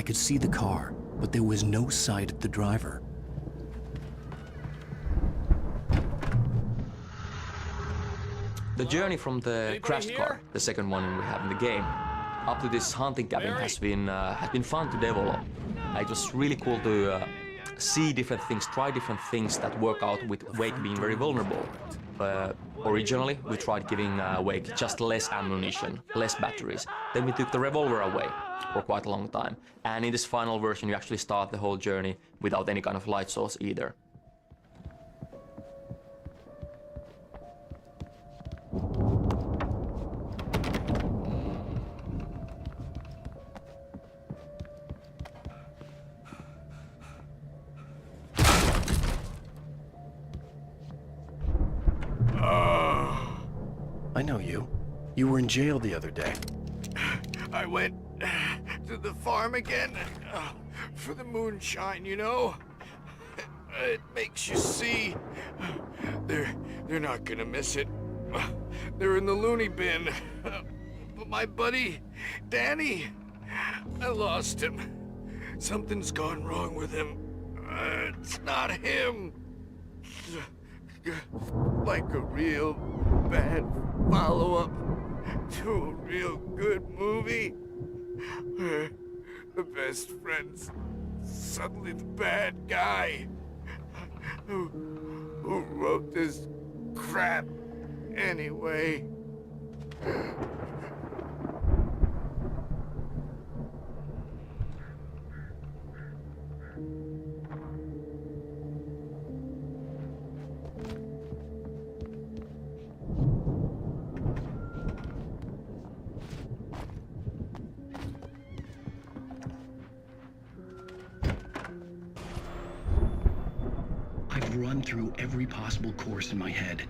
could see the car, but there was no sight of the driver. The journey from the crashed car, the second one we have in the game, up to this hunting cabin has been fun to develop. It was really cool to see different things, try different things that work out with Wake being very vulnerable. Originally, we tried giving Wake just less ammunition, less batteries. Then we took the revolver away for quite a long time. And in this final version, you actually start the whole journey without any kind of light source either. I know you. You were in jail the other day. I went to the farm again for the moonshine, you know? It makes you see. They're not gonna miss it. They're in the loony bin. But my buddy, Danny, I lost him. Something's gone wrong with him. It's not him. Like a real bad follow-up to a real good movie. Where the best friend's suddenly the bad guy. Who wrote this crap anyway? I've run through every possible course in my head.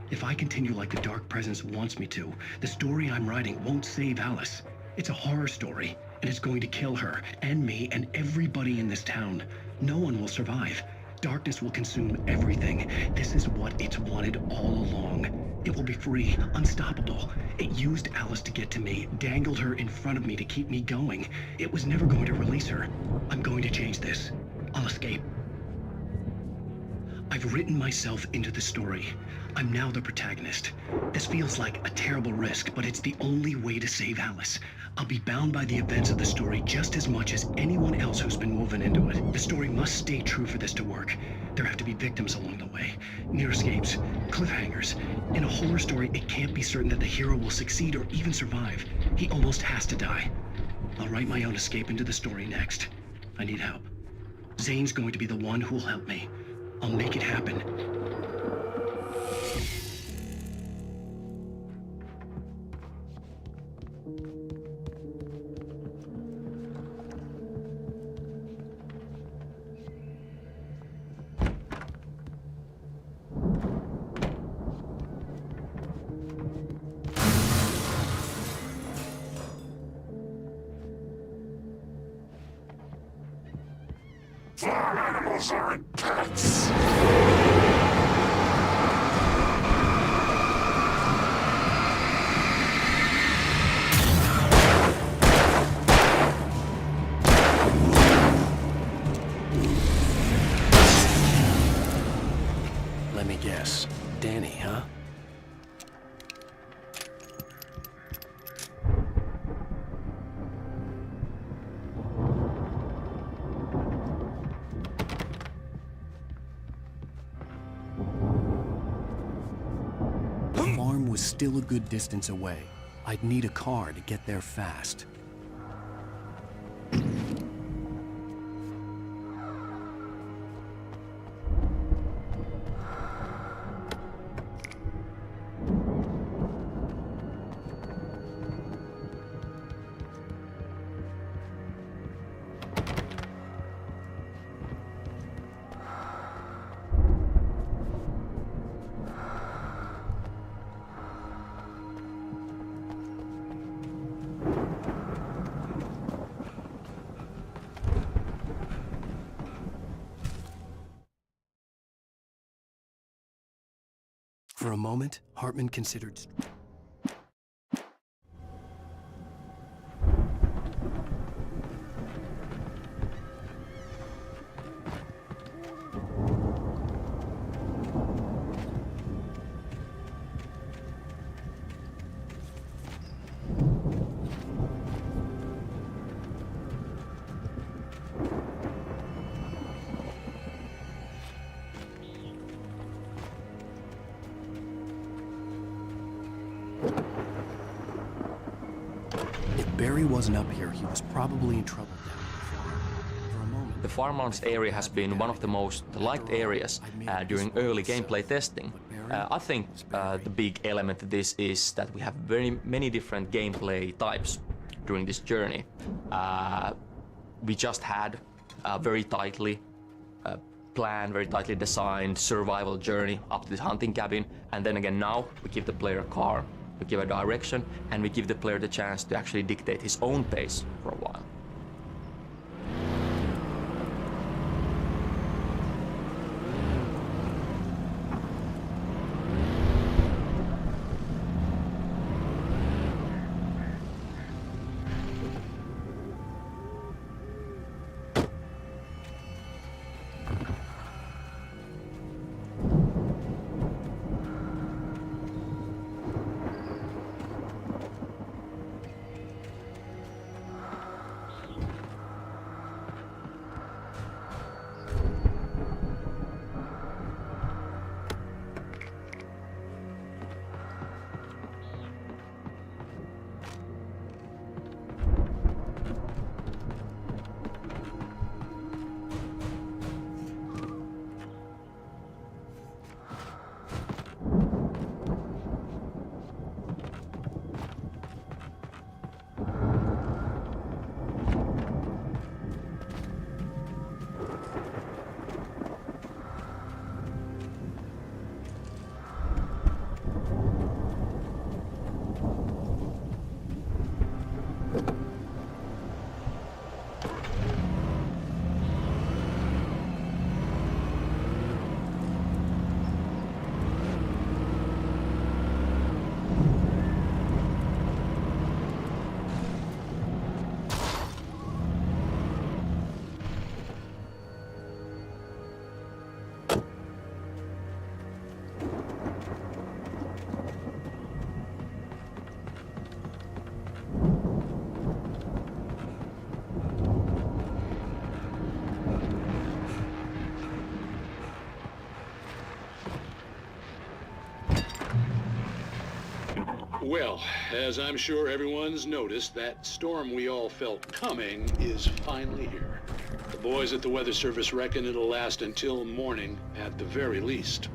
If I continue like the Dark Presence wants me to, the story I'm writing won't save Alice. It's a horror story, and it's going to kill her, and me, and everybody in this town. No one will survive. Darkness will consume everything. This is what it's wanted all along. It will be free, unstoppable. It used Alice to get to me, dangled her in front of me to keep me going. It was never going to release her. I'm going to change this. I'll escape. I've written myself into the story. I'm now the protagonist. This feels like a terrible risk, but it's the only way to save Alice. I'll be bound by the events of the story just as much as anyone else who's been woven into it. The story must stay true for this to work. There have to be victims along the way, near escapes, cliffhangers. In a horror story, it can't be certain that the hero will succeed or even survive. He almost has to die. I'll write my own escape into the story next. I need help. Zane's going to be the one who'll help me. I'll make it happen. Farm animals aren't pets! Let me guess. Danny, huh? The farm was still a good distance away. I'd need a car to get there fast. For a moment, Hartman considered... Barry wasn't up here, he was probably in trouble down before. For a moment, The farmlands area has been one of the most liked areas during early gameplay testing. I think the big element to this is that we have very many different gameplay types during this journey. We just had a very tightly planned, very tightly designed survival journey up to this hunting cabin, and then again now we give the player a car, we give a direction, and we give the player the chance to actually dictate his own pace for a while. Well, as I'm sure everyone's noticed, that storm we all felt coming is finally here. The boys at the Weather Service reckon it'll last until morning at the very least.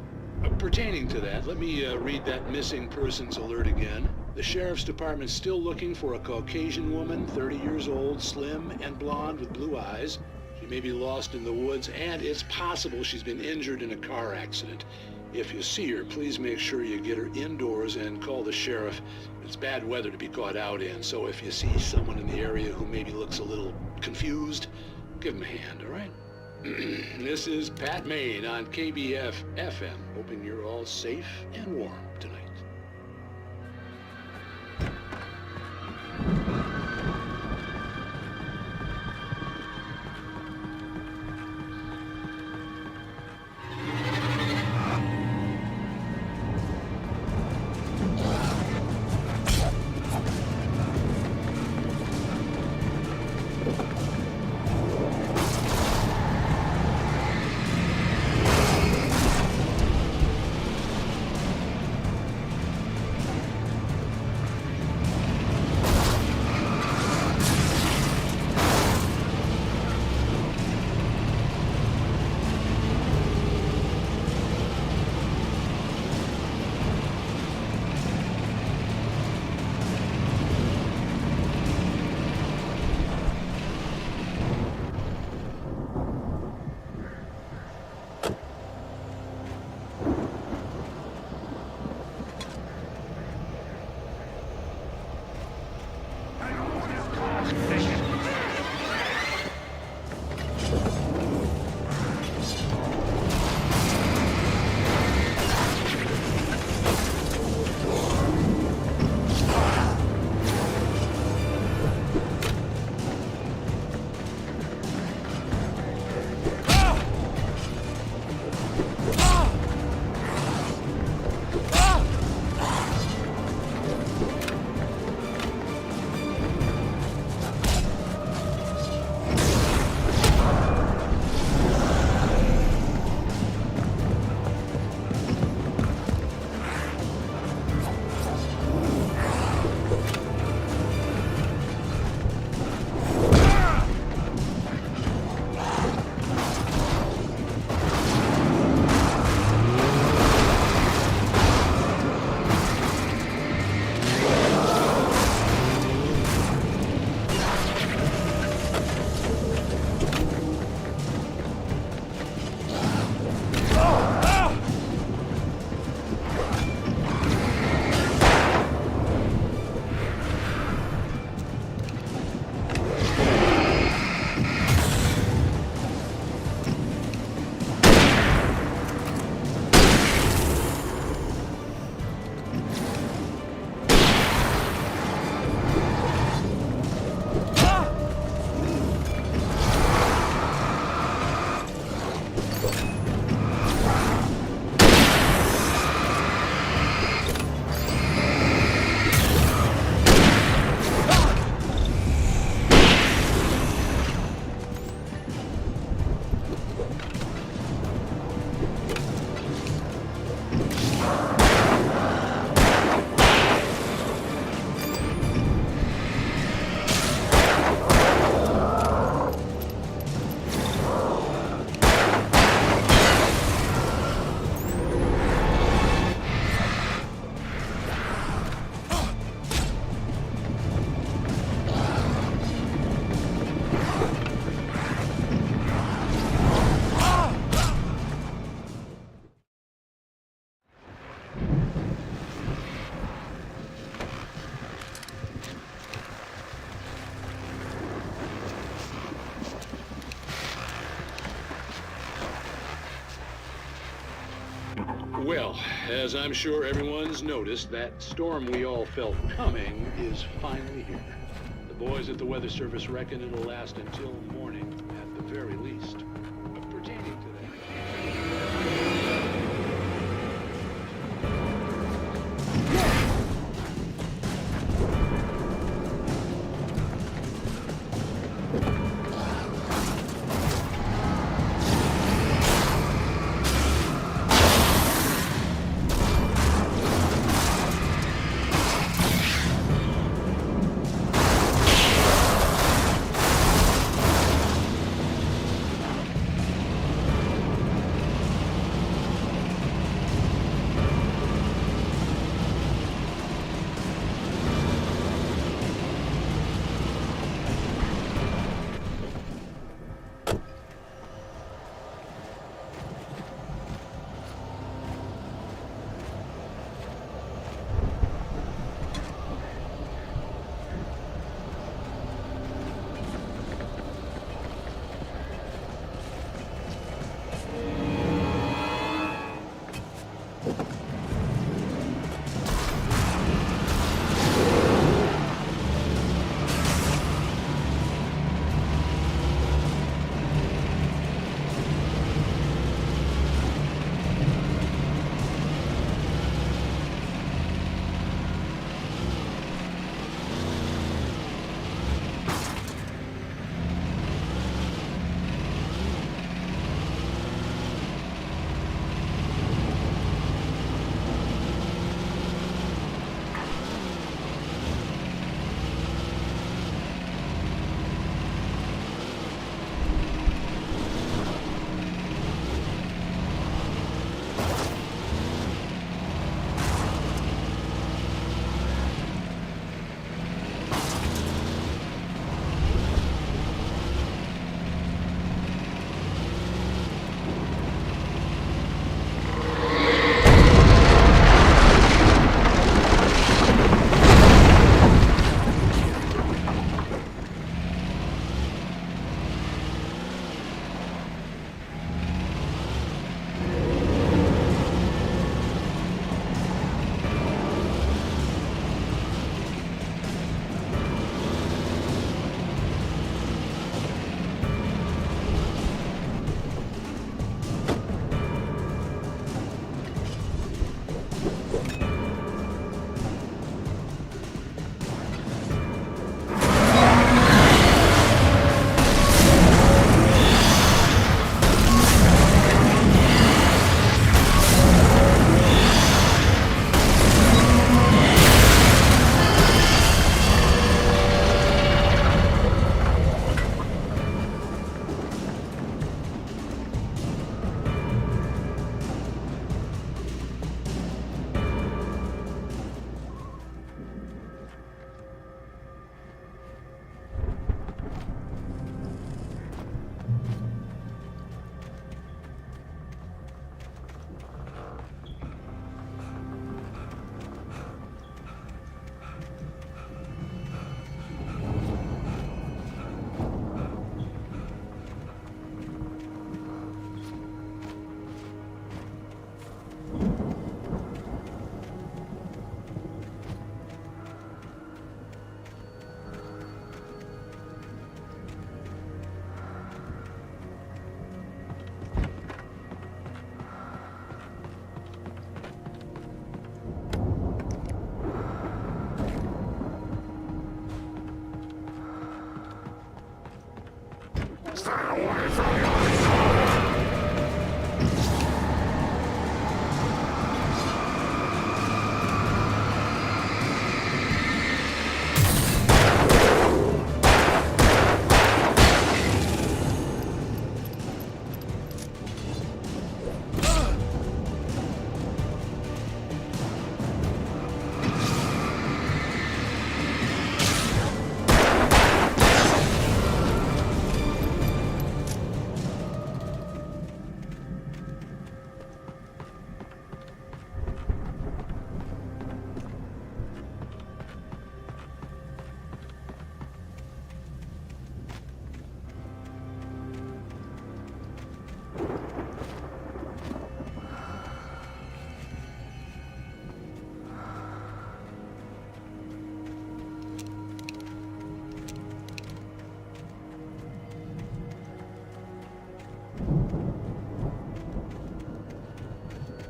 Pertaining to that, let me read that missing persons alert again. The Sheriff's Department's still looking for a Caucasian woman, 30 years old, slim and blonde with blue eyes. She may be lost in the woods, and it's possible she's been injured in a car accident. If you see her, please make sure you get her indoors and call the sheriff. It's bad weather to be caught out in, so if you see someone in the area who maybe looks a little confused, give him a hand, all right? This is Pat Maine on KBF FM, hoping you're all safe and warm tonight. Well, as I'm sure everyone's noticed, that storm we all felt coming is finally here. The boys at the Weather Service reckon it'll last until morning, at the very least. Pertaining to that...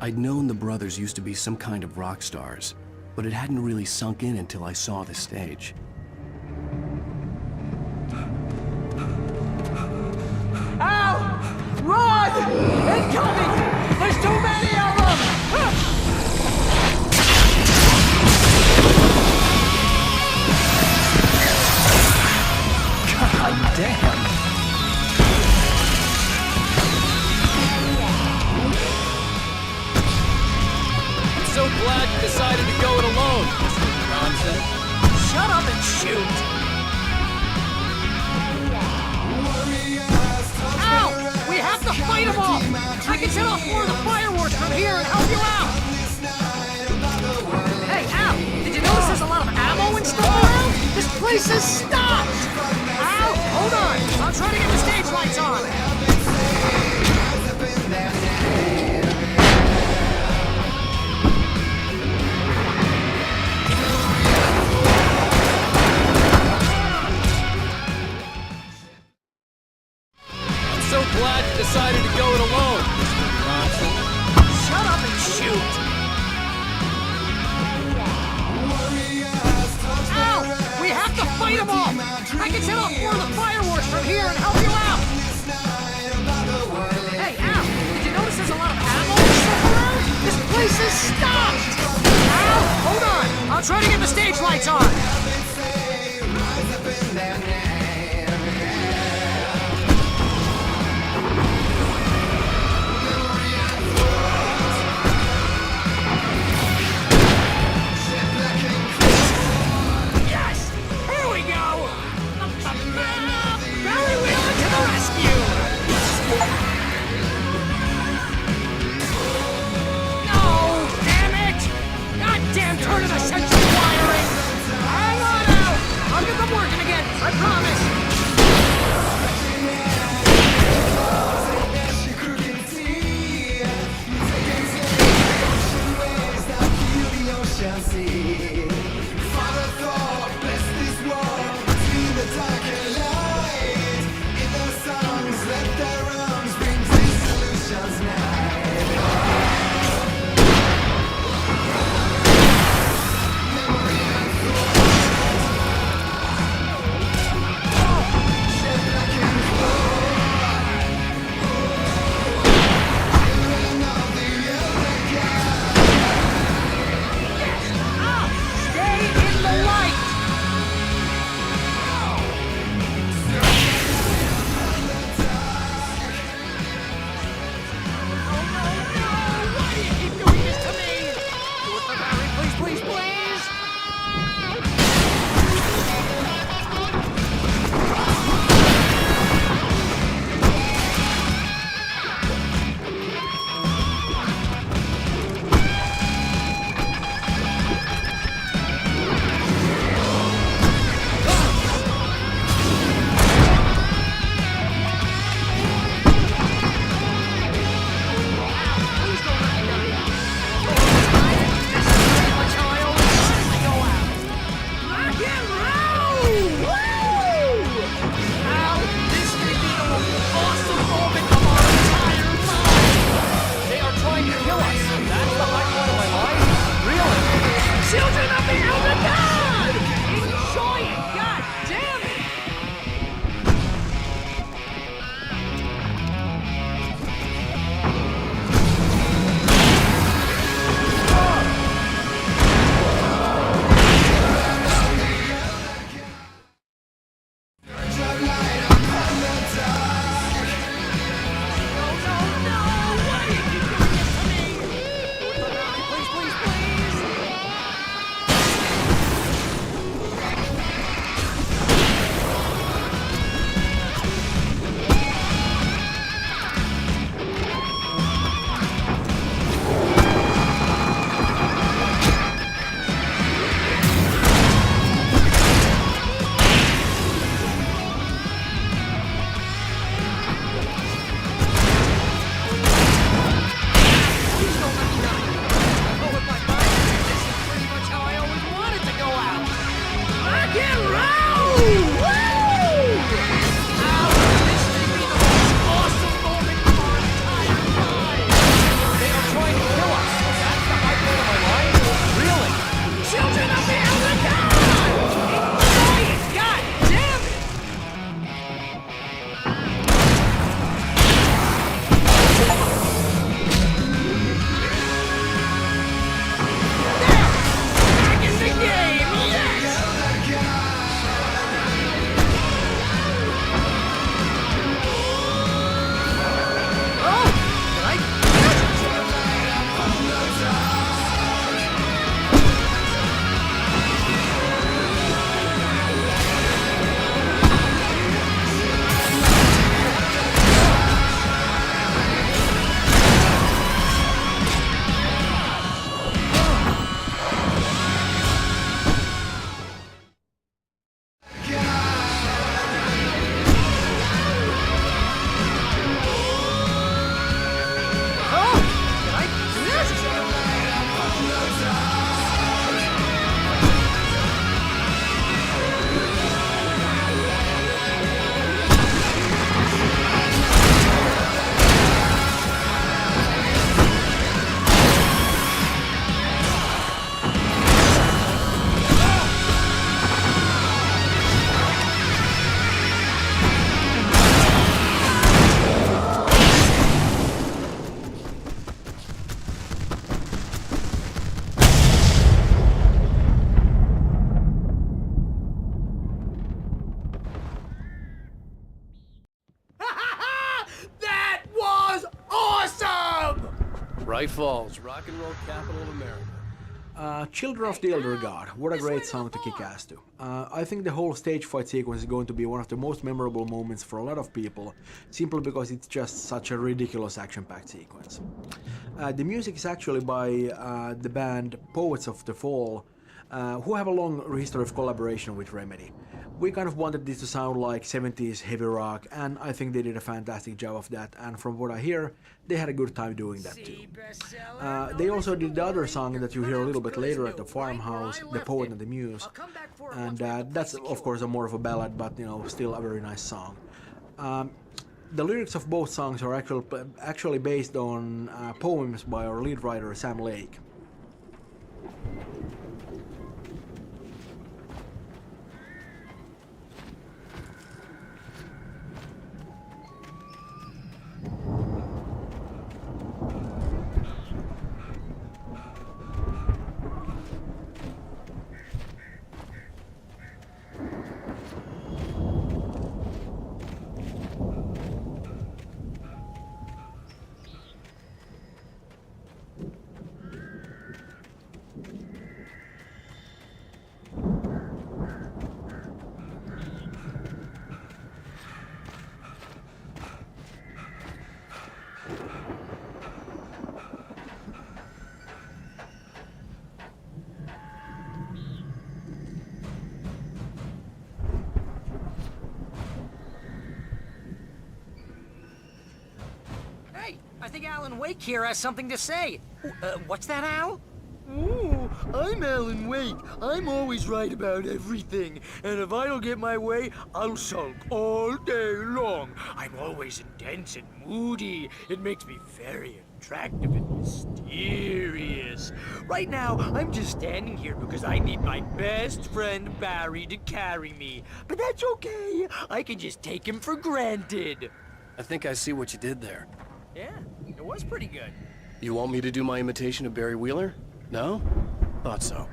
I'd known the brothers used to be some kind of rock stars, but it hadn't really sunk in until I saw the stage. Ow! Run! Incoming! There's too many of them! God damn! I'm so glad you decided to go it alone, Mr. Johnson. Shut up and shoot! Ow! We have to fight them all! I can set off more of the fireworks from here and help you out! Hey, Al! Did you notice there's a lot of ammo and stuff around? This place is stopped! Al! Hold on! I'll try to get the stage lights on! So glad you decided to go it alone, Mr. Johnson. Shut up and shoot! Ow! We have to fight them all! I can set off more of the fireworks from here and help you out! Hey, Al! Did you notice there's a lot of ammo and stuff around? This place is stopped! Al! Hold on! I'll try to get the stage lights on! Turn of the century wiring! Hang on! Bright Falls, rock and roll capital of America. Children of the Elder God, what a great song to kick ass to. I think the whole stage fight sequence is going to be one of the most memorable moments for a lot of people, simply because it's just such a ridiculous action-packed sequence. The music is actually by the band Poets of the Fall, who have a long history of collaboration with Remedy. We kind of wanted this to sound like 70s heavy rock, and I think they did a fantastic job of that, and from what I hear, they had a good time doing that too. They also did the other song that you hear a little bit later at the farmhouse, The Poet and the Muse, and that's of course more of a ballad, but you know, still a very nice song. The lyrics of both songs are actually based on poems by our lead writer Sam Lake. I think Alan Wake here has something to say. What's that, Al? Ooh, I'm Alan Wake. I'm always right about everything. And if I don't get my way, I'll sulk all day long. I'm always intense and moody. It makes me very attractive and mysterious. Right now, I'm just standing here because I need my best friend Barry to carry me. But that's okay. I can just take him for granted. I think I see what you did there. Yeah, it was pretty good. You want me to do my imitation of Barry Wheeler? No? Thought so.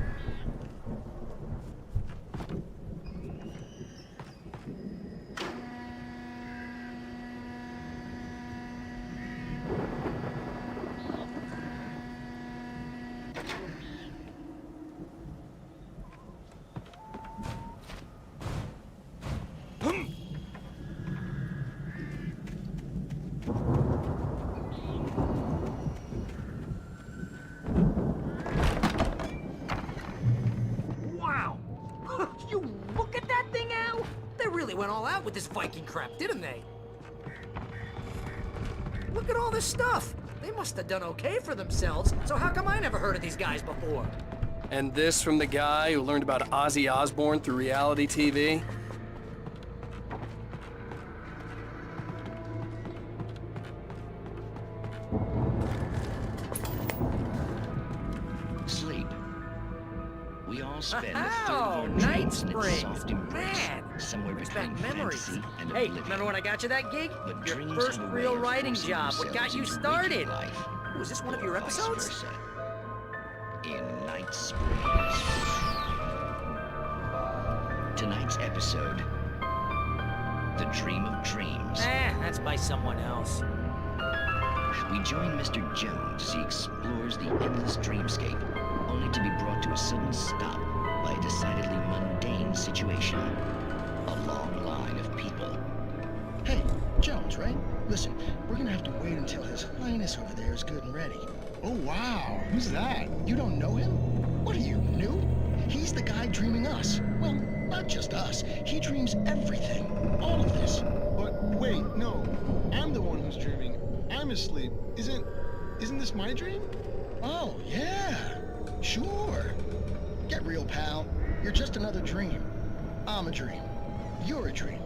Went all out with this Viking crap, didn't they? Look at all this stuff. They must have done okay for themselves, so how come I never heard of these guys before? And this from the guy who learned about Ozzy Osbourne through reality TV? Sleep. We all spend a third of our dreams in its soft embrace. Somewhere between fantasy and Hey, oblivion. remember when I got you that gig? But Your dreams first have a way real of writing forcing job. What got themselves you into started? waking life, Was this one of your vice episodes? versa. In Night Springs. Tonight's episode, The Dream of Dreams. That's by someone else. We join Mr. Jones as he explores the endless dreamscape, only to be brought to a sudden stop by a decidedly mundane situation. A long line of people. Hey, Jones, right? Listen, we're gonna have to wait until His Highness over there is good and ready. Oh, wow. Who's that? You don't know him? What are you, new? He's the guy dreaming us. Well, not just us. He dreams everything. All of this. But wait, no. I'm the one who's dreaming. I'm asleep. Isn't this my dream? Oh, yeah. Sure. Get real, pal. You're just another dream. I'm a dream. You're a dream.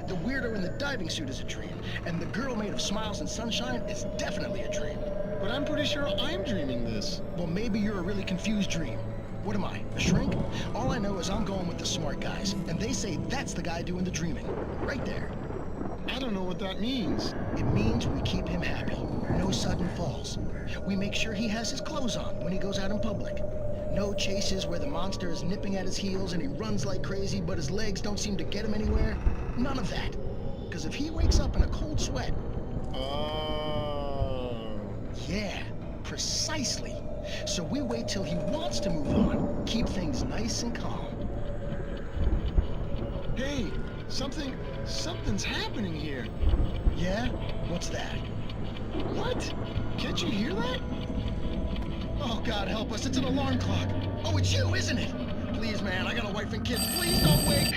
The weirdo in the diving suit is a dream, and the girl made of smiles and sunshine is definitely a dream. But I'm pretty sure I'm dreaming this. Well, maybe you're a really confused dream. What am I, a shrink? All I know is I'm going with the smart guys, and they say that's the guy doing the dreaming. Right there. I don't know what that means. It means we keep him happy. No sudden falls. We make sure he has his clothes on when he goes out in public. No chases where the monster is nipping at his heels and he runs like crazy, but his legs don't seem to get him anywhere. None of that. Because if he wakes up in a cold sweat... Oh. Yeah, Precisely. So we wait till he wants to move on. Keep things nice and calm. Hey, something's happening here. Yeah? What's that? What? Can't you hear that? Oh, God help us, it's an alarm clock. Oh, it's you, isn't it? Please, man, I got a wife and kids. Please don't wake.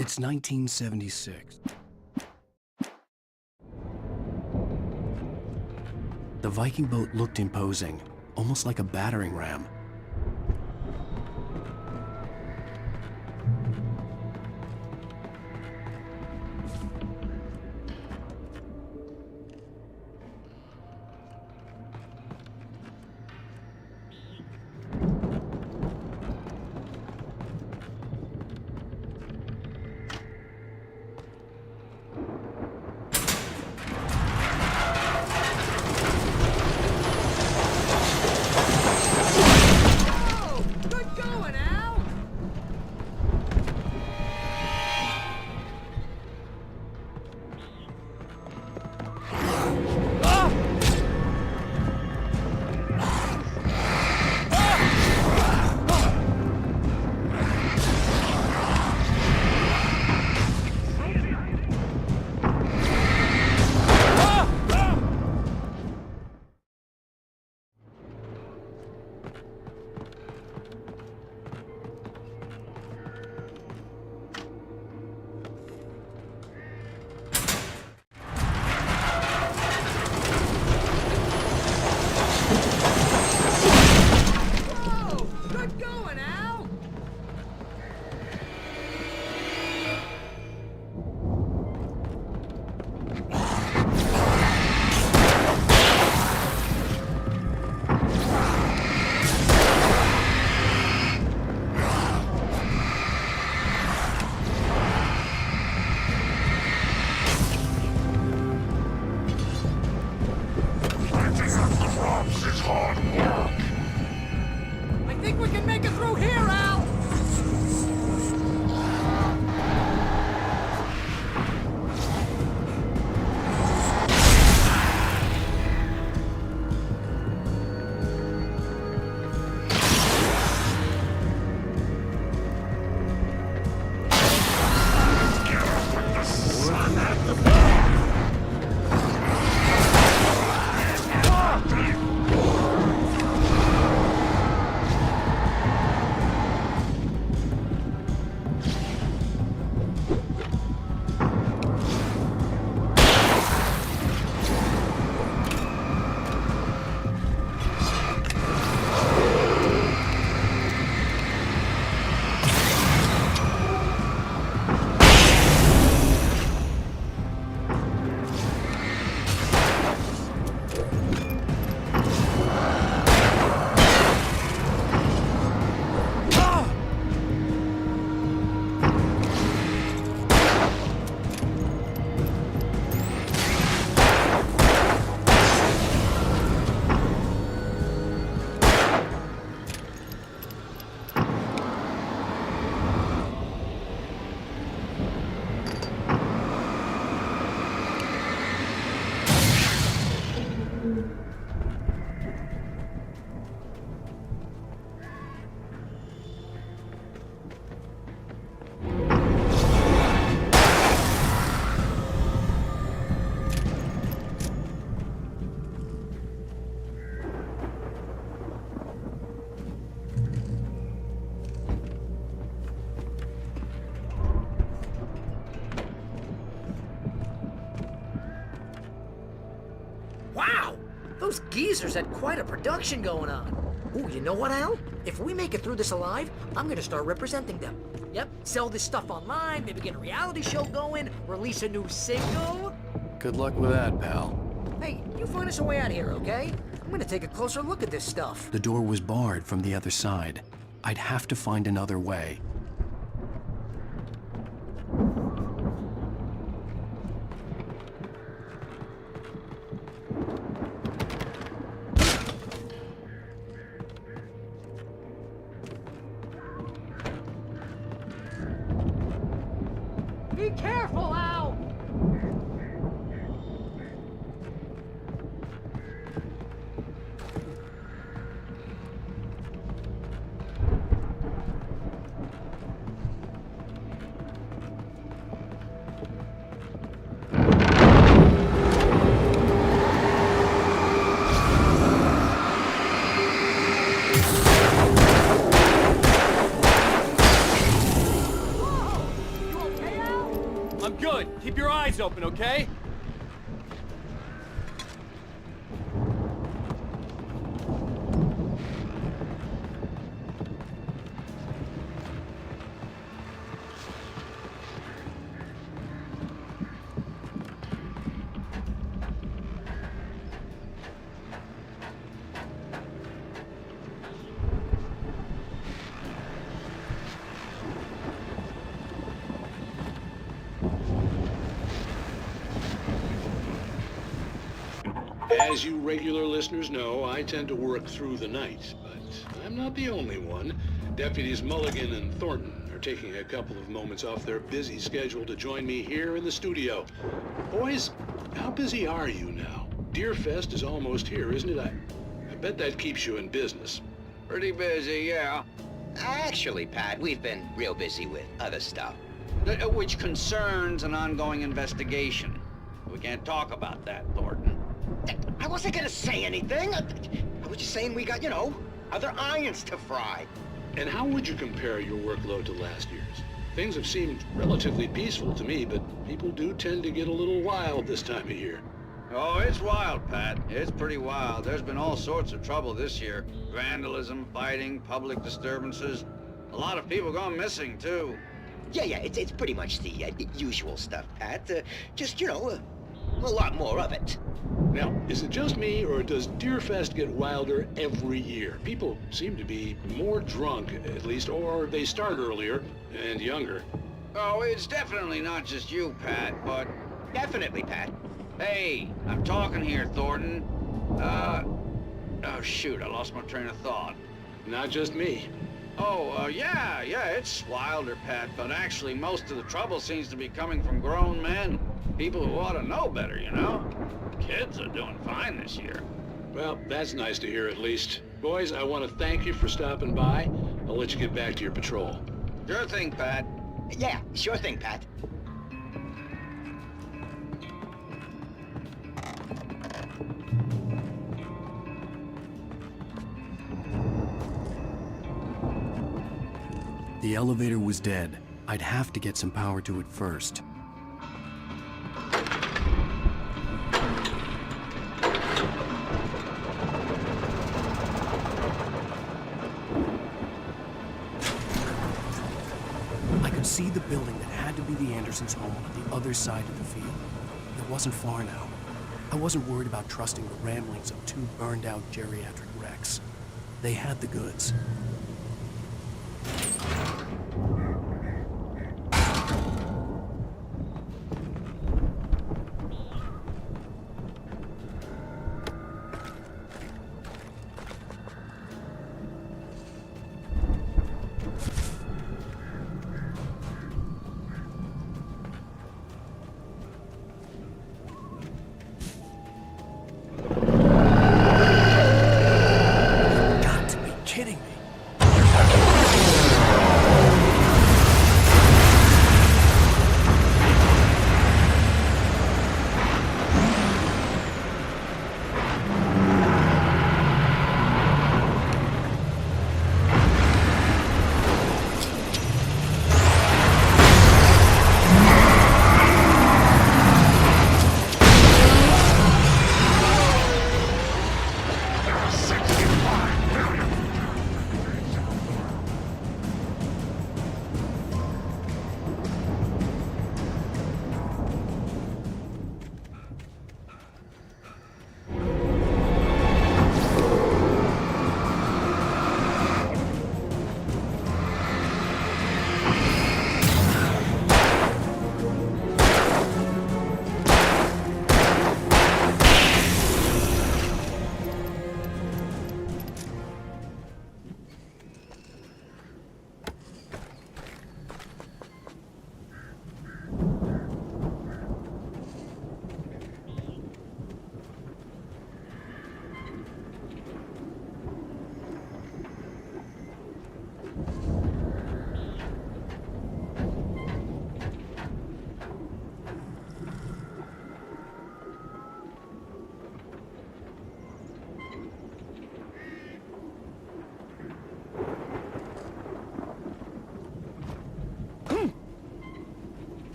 It's 1976. The Viking boat looked imposing, almost like a battering ram. Those geezers had quite a production going on. Ooh, you know what, Al? If we make it through this alive, I'm gonna start representing them. Yep, sell this stuff online, maybe get a reality show going, release a new single. Good luck with that, pal. Hey, you find us a way out of here, okay? I'm gonna take a closer look at this stuff. The door was barred from the other side. I'd have to find another way. Be careful, Al! I'm good. Keep your eyes open, okay? As you regular listeners know, I tend to work through the night, but I'm not the only one. Deputies Mulligan and Thornton are taking a couple of moments off their busy schedule to join me here in the studio. Boys, how busy are you now? Deerfest is almost here, isn't it? I bet that keeps you in business. Pretty busy, yeah. Actually, Pat, we've been real busy with other stuff, which concerns an ongoing investigation. We can't talk about that, Thornton. I wasn't gonna say anything. I was just saying we got, other irons to fry. And how would you compare your workload to last year's? Things have seemed relatively peaceful to me, but people do tend to get a little wild this time of year. Oh, it's wild, Pat. It's pretty wild. There's been all sorts of trouble this year. Vandalism, fighting, public disturbances. A lot of people gone missing, too. Yeah, it's pretty much the usual stuff, Pat. Just, a lot more of it. Now, is it just me, or does Deerfest get wilder every year? People seem to be more drunk, at least, or they start earlier and younger. Oh, it's definitely not just you, Pat, but... Definitely, Pat. Hey, I'm talking here, Thornton. Oh, shoot, I lost my train of thought. Not just me. Oh, yeah, it's wilder, Pat, but actually most of the trouble seems to be coming from grown men. People who ought to know better, Kids are doing fine this year. Well, that's nice to hear at least. Boys, I want to thank you for stopping by. I'll let you get back to your patrol. Sure thing, Pat. Yeah, sure thing, Pat. The elevator was dead. I'd have to get some power to it first. I could see the building that had to be the Andersons' home on the other side of the field. It wasn't far now. I wasn't worried about trusting the ramblings of two burned-out geriatric wrecks. They had the goods.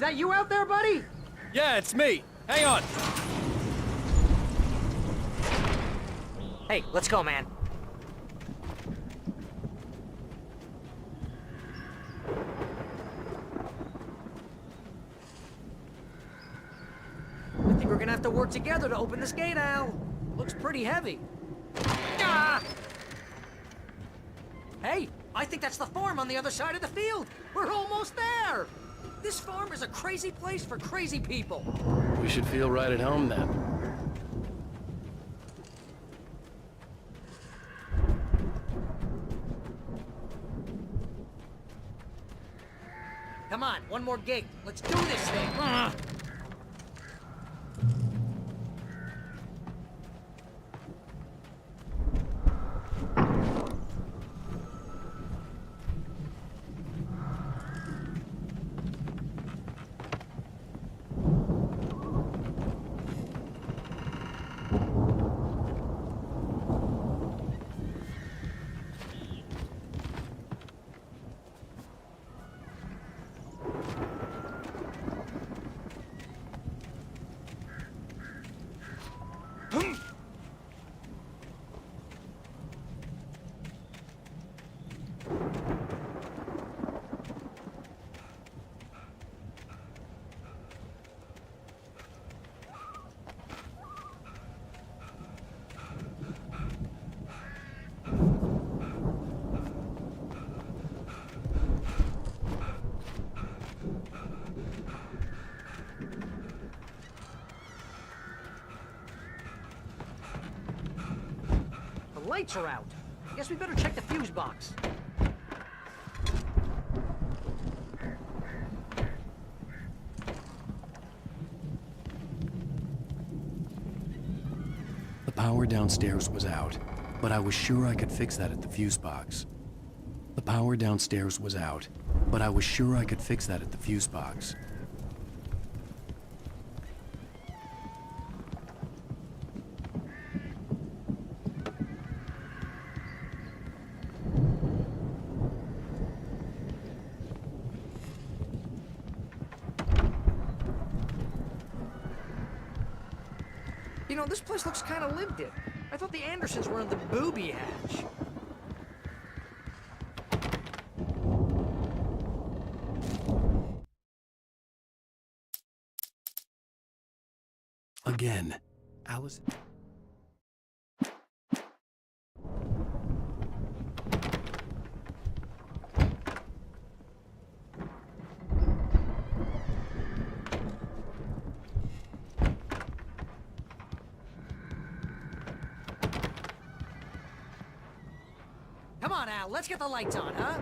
that you out there, buddy? Yeah, it's me. Hang on. Hey, let's go, man. I think we're gonna have to work together to open this gate, Al. Looks pretty heavy. Ah! Hey, I think that's the farm on the other side of the field. We're almost there. This farm is a crazy place for crazy people. We should feel right at home then. Come on, one more gate. Let's do this thing. The lights are out. Guess we better check the fuse box. The power downstairs was out, but I was sure I could fix that at the fuse box. The power downstairs was out, but I was sure I could fix that at the fuse box. You know, this place looks kind of lived in. I thought the Andersons were in the booby hatch. Again, Alice... Come on, Al, let's get the lights on, huh?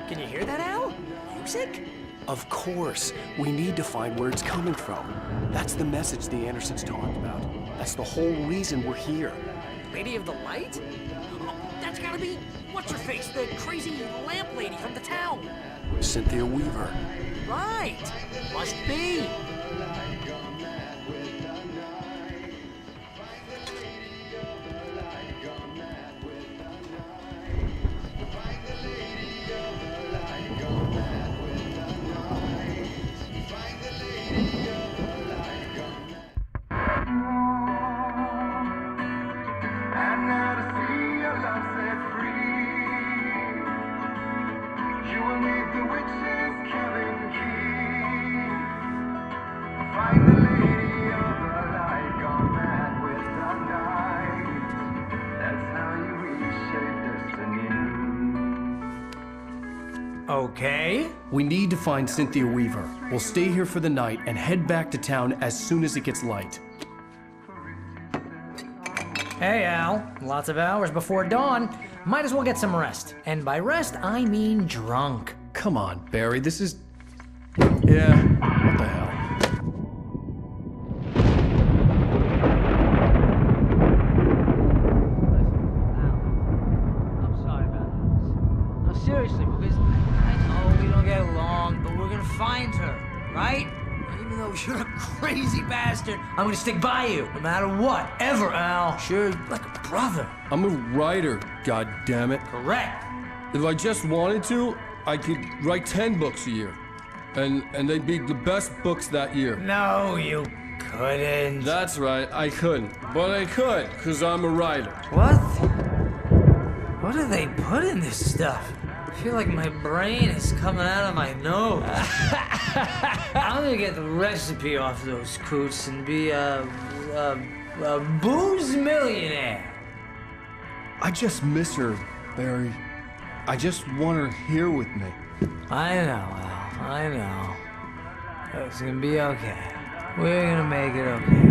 Can you hear that, Al? Music? Of course. We need to find where it's coming from. That's the message the Andersons talked about. That's the whole reason we're here. Lady of the Light? Oh, that's gotta be... What's-her-face, the crazy lamp lady from the town. Cynthia Weaver. Right. Must be. Okay. We need to find Cynthia Weaver. We'll stay here for the night and head back to town as soon as it gets light. Hey, Al. Lots of hours before dawn. Might as well get some rest. And by rest, I mean drunk. Come on, Barry, this is... Yeah, what the hell? Seriously, because I know we don't get along, but we're gonna find her, right? Even though you're a crazy bastard, I'm gonna stick by you, no matter what, ever, Al. Sure, like a brother. I'm a writer, goddammit. Correct. If I just wanted to, I could write 10 books a year. And they'd be the best books that year. No, you couldn't. That's right, I couldn't. But I could, because I'm a writer. What? What do they put in this stuff? I feel like my brain is coming out of my nose. I'm gonna get the recipe off those coots and be a booze millionaire. I just miss her, Barry. I just want her here with me. I know, Al. I know. It's gonna be okay. We're gonna make it okay.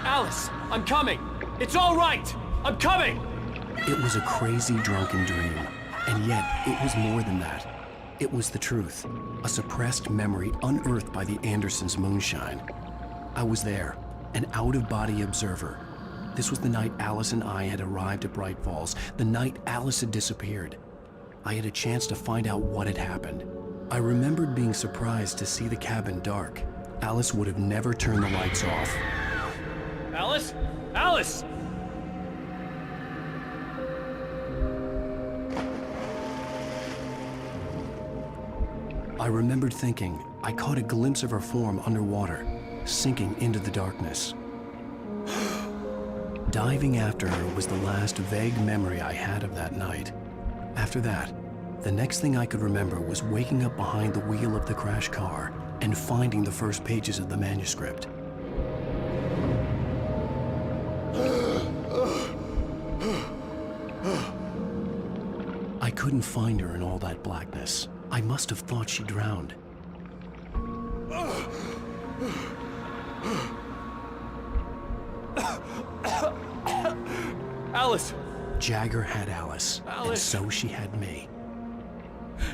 Alice, I'm coming! It's all right! I'm coming! It was a crazy, drunken dream, and yet it was more than that. It was the truth, a suppressed memory unearthed by the Andersons' moonshine. I was there, an out-of-body observer. This was the night Alice and I had arrived at Bright Falls, the night Alice had disappeared. I had a chance to find out what had happened. I remembered being surprised to see the cabin dark. Alice would have never turned the lights off. Alice? Alice! I remembered thinking I caught a glimpse of her form underwater, sinking into the darkness. Diving after her was the last vague memory I had of that night. After that, the next thing I could remember was waking up behind the wheel of the crash car and finding the first pages of the manuscript. I couldn't find her in all that blackness. I must have thought she drowned. Alice! Jagger had Alice, and so she had me.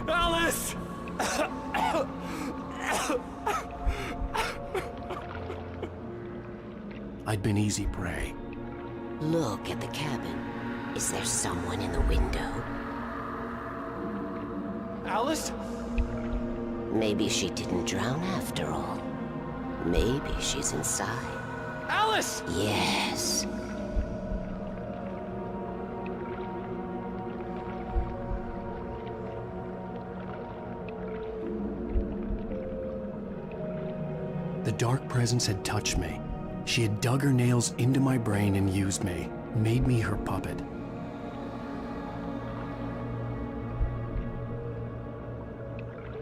Alice! I'd been easy prey. Look at the cabin. Is there someone in the window? Alice? Maybe she didn't drown after all. Maybe she's inside. Alice! Yes. The dark presence had touched me. She had dug her nails into my brain and used me, made me her puppet.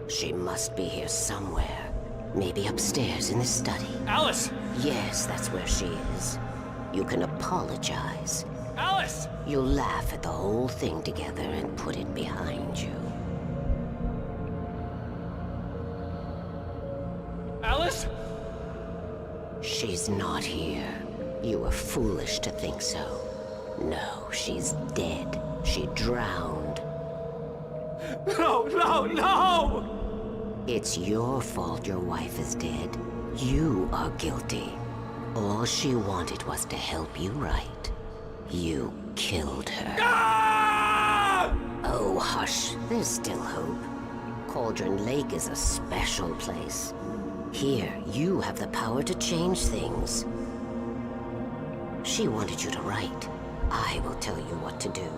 She must be here somewhere. Maybe upstairs in the study. Alice! Yes, that's where she is. You can apologize. Alice! You'll laugh at the whole thing together and put it behind you. Alice? She's not here. You were foolish to think so. No, she's dead. She drowned. No, no, no! It's your fault your wife is dead. You are guilty. All she wanted was to help you right. You killed her. Ah! Oh, hush. There's still hope. Cauldron Lake is a special place. Here, you have the power to change things. She wanted you to write. I will tell you what to do.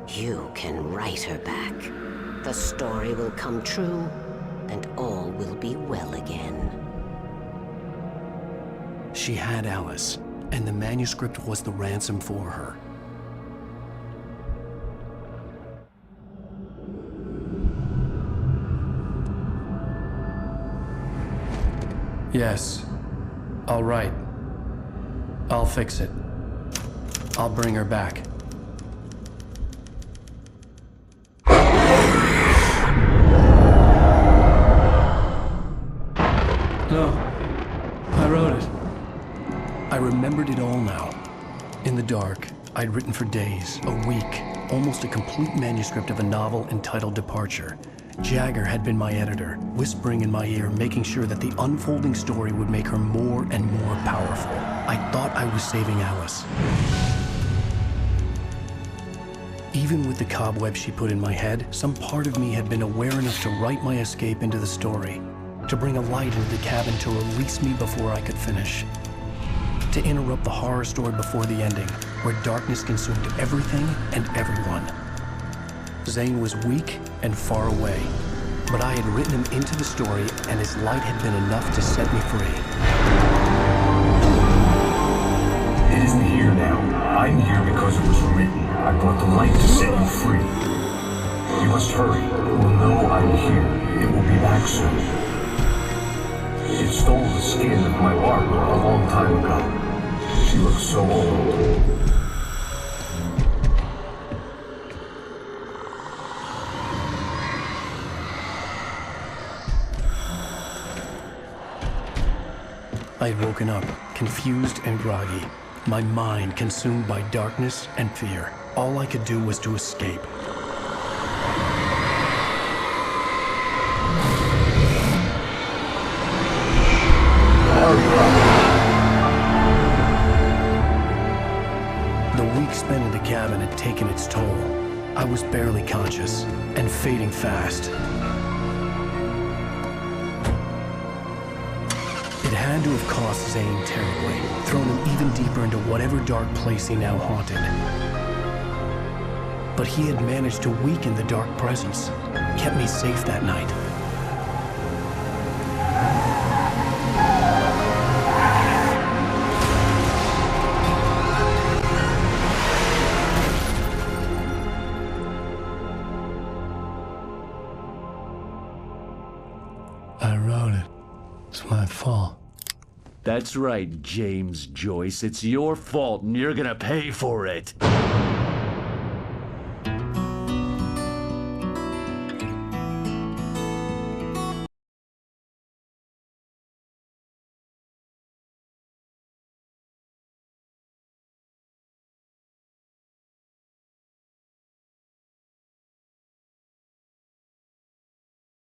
You can write her back. The story will come true, and all will be well again. She had Alice, and the manuscript was the ransom for her. Yes. All right. I'll fix it. I'll bring her back. No. I wrote it. I remembered it all now. In the dark, I'd written for days, a week, almost a complete manuscript of a novel entitled Departure. Jagger had been my editor, whispering in my ear, making sure that the unfolding story would make her more and more powerful. I thought I was saving Alice. Even with the cobwebs she put in my head, some part of me had been aware enough to write my escape into the story, to bring a light into the cabin to release me before I could finish, to interrupt the horror story before the ending, where darkness consumed everything and everyone. Zane was weak and far away, but I had written him into the story, and his light had been enough to set me free. It isn't here now. I'm here because it was written. I brought the light to set you free. You must hurry. It will know I'm here. It will be back soon. It stole the skin of my Barbara a long time ago. She looks so old. I had woken up, confused and groggy, my mind consumed by darkness and fear. All I could do was to escape. The week spent in the cabin had taken its toll. I was barely conscious and fading fast. It had to have cost Zane terribly, thrown him even deeper into whatever dark place he now haunted. But he had managed to weaken the dark presence, kept me safe that night. I wrote it. It's my fault. That's right, James Joyce. It's your fault, and you're gonna pay for it.